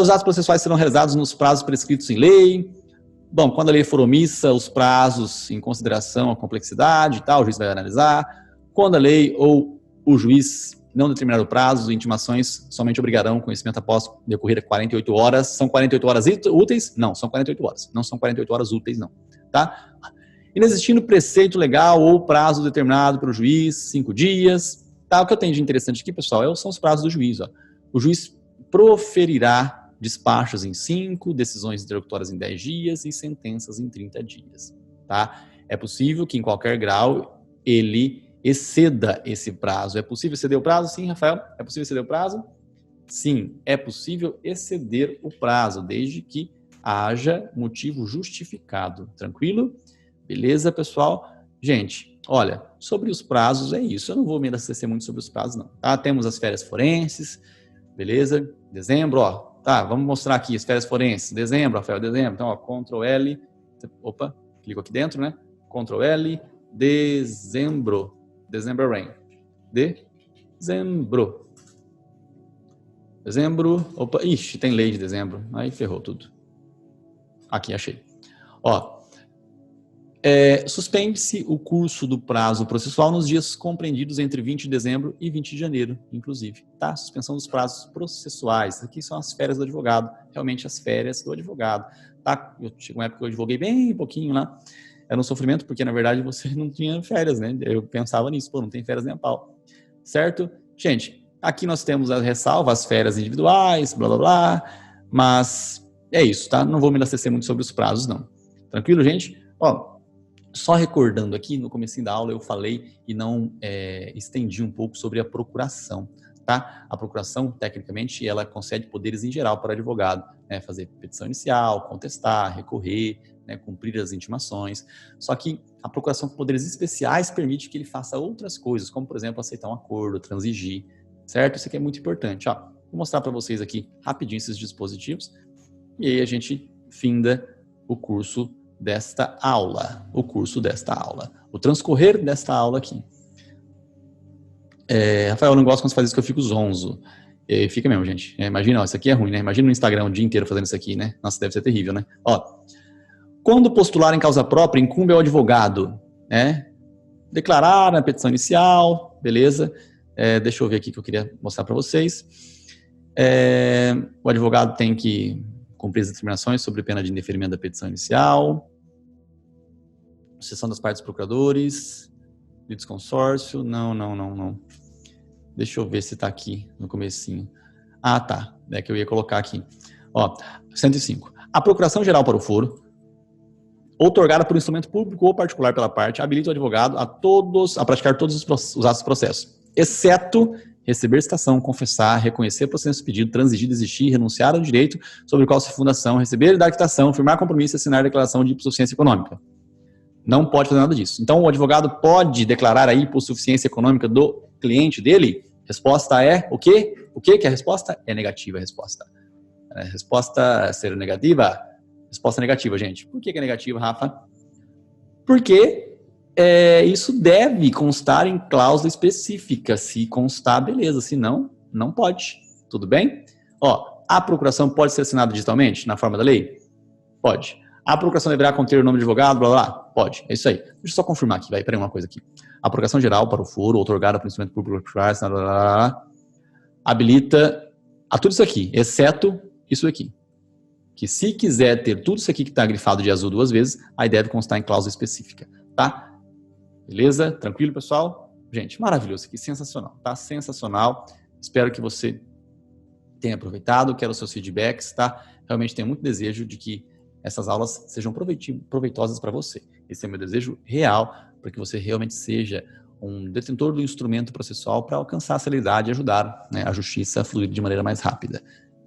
Os atos processuais serão realizados nos prazos prescritos em lei. Bom, quando a lei for omissa, os prazos em consideração a complexidade e tal, o juiz vai analisar. Quando a lei ou o juiz não determinar o prazo, intimações somente obrigarão conhecimento após decorrer 48 horas. São 48 horas úteis? Não, são 48 horas. Não são 48 horas úteis, não. Tá? Inexistindo preceito legal ou prazo determinado pelo juiz, 5 dias. Tá? O que eu tenho de interessante aqui, pessoal, são os prazos do juiz. Ó. O juiz proferirá despachos em 5, decisões interlocutórias em 10 dias e sentenças em 30 dias. Tá? É possível que em qualquer grau ele exceda esse prazo. É possível exceder o prazo? Sim, Rafael. É possível exceder o prazo? Sim, é possível exceder o prazo, desde que haja motivo justificado. Tranquilo? Beleza, pessoal? Gente, olha, sobre os prazos é isso. Eu não vou me abastecer muito sobre os prazos, não. Tá? Temos as férias forenses, beleza? Dezembro, ó. Tá, vamos mostrar aqui as férias forenses. Dezembro, Rafael, dezembro. Então, ó, Ctrl L. Opa, clico aqui dentro, né? Ctrl L, dezembro. Dezembro rain. Dezembro. Dezembro. Opa, ixi, tem lei de dezembro. Aí ferrou tudo. Aqui, achei. Ó. Suspende-se o curso do prazo processual nos dias compreendidos entre 20 de dezembro e 20 de janeiro, inclusive. Tá? Suspensão dos prazos processuais. Aqui são as férias do advogado. Realmente as férias do advogado. Tá? Chegou uma época que eu advoguei bem pouquinho lá. Era um sofrimento, porque na verdade você não tinha férias, né? Eu pensava nisso, pô, não tem férias nem a pau. Certo? Gente, aqui nós temos a ressalva, as férias individuais, blá blá blá. Mas é isso, tá? Não vou me abastecer muito sobre os prazos, não. Tranquilo, gente? Ó, só recordando aqui, no comecinho da aula eu falei e não estendi um pouco sobre a procuração, tá? A procuração, tecnicamente, ela concede poderes em geral para o advogado, né? Fazer petição inicial, contestar, recorrer, né? Cumprir as intimações. Só que a procuração com poderes especiais permite que ele faça outras coisas, como, por exemplo, aceitar um acordo, transigir, certo? Isso aqui é muito importante. Ó, vou mostrar para vocês aqui rapidinho esses dispositivos e aí a gente finda o curso desta aula. O transcorrer desta aula aqui. Rafael, eu não gosto quando você faz isso que eu fico zonzo. Fica mesmo, gente. Imagina, ó, isso aqui é ruim, né? Imagina no Instagram o dia inteiro fazendo isso aqui, né? Nossa, deve ser terrível, né? Ó, quando postular em causa própria, incumbe ao advogado, né? Declarar na petição inicial, beleza? Deixa eu ver aqui que eu queria mostrar para vocês. O advogado tem que cumprir as determinações sobre pena de indeferimento da petição inicial. Sessão das partes procuradores. Litisconsórcio. Não. Deixa eu ver se tá aqui no comecinho. Ah, tá. É que eu ia colocar aqui. Ó, 105. A procuração geral para o foro, outorgada por instrumento público ou particular pela parte, habilita o advogado a praticar todos os atos do processo, exceto receber citação, confessar, reconhecer processo pedido, transigir, desistir, renunciar ao direito sobre o qual se fundação, receber e dar quitação, firmar compromisso e assinar declaração de hipossuficiência econômica. Não pode fazer nada disso. Então, o advogado pode declarar a hipossuficiência econômica do cliente dele? Resposta é o quê? O quê que a resposta? É negativa a resposta. Resposta ser negativa? Resposta negativa, gente. Por que é negativa, Rafa? Porque isso deve constar em cláusula específica. Se constar, beleza. Se não, não pode. Tudo bem? Ó, a procuração pode ser assinada digitalmente, na forma da lei? Pode. A procuração deverá conter o nome do advogado, blá, blá, blá. Pode. É isso aí. Deixa eu só confirmar aqui, vai. Peraí, uma coisa aqui. A procuração geral para o foro, outorgada por instrumento público, blá, blá, blá, habilita a tudo isso aqui, exceto isso aqui. Que se quiser ter tudo isso aqui que está grifado de azul 2 vezes, aí deve constar em cláusula específica, tá? Beleza? Tranquilo, pessoal? Gente, maravilhoso aqui, sensacional, tá? Sensacional. Espero que você tenha aproveitado, quero os seus feedbacks, tá? Realmente tenho muito desejo de que essas aulas sejam proveitosas para você. Esse é o meu desejo real, para que você realmente seja um detentor do instrumento processual para alcançar a celeridade e ajudar, né, a justiça a fluir de maneira mais rápida.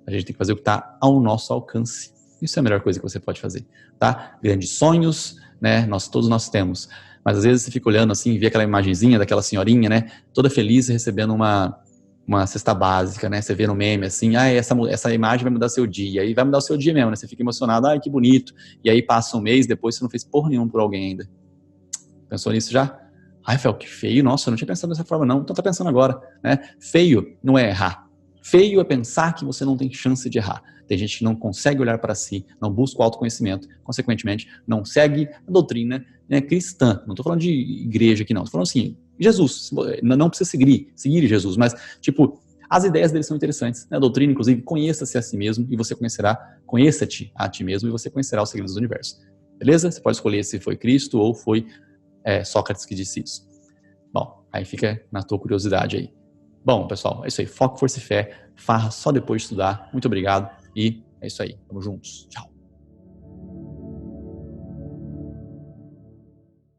A gente tem que fazer o que está ao nosso alcance. Isso é a melhor coisa que você pode fazer, tá? Grandes sonhos, né? Todos nós temos. Mas às vezes você fica olhando assim, vê aquela imagenzinha daquela senhorinha, né? Toda feliz recebendo uma cesta básica, né? Você vê no meme assim, essa imagem vai mudar seu dia. E vai mudar o seu dia mesmo, né? Você fica emocionado, que bonito. E aí passa um mês, depois você não fez porra nenhuma por alguém ainda. Pensou nisso já? Fel, que feio. Nossa, eu não tinha pensado dessa forma não. Então tá pensando agora, né? Feio não é errar. Feio é pensar que você não tem chance de errar. Tem gente que não consegue olhar para si, não busca o autoconhecimento, consequentemente, não segue a doutrina, né, cristã. Não estou falando de igreja aqui, não. Estou falando assim, Jesus. Não precisa seguir Jesus, mas, tipo, as ideias dele são interessantes. Né? A doutrina, inclusive, conheça-se a si mesmo e você conheça-te a ti mesmo e você conhecerá os segredos do universo. Beleza? Você pode escolher se foi Cristo ou foi Sócrates que disse isso. Bom, aí fica na tua curiosidade aí. Bom, pessoal, é isso aí. Foco, força e fé. Farra só depois de estudar. Muito obrigado e é isso aí. Tamo juntos. Tchau.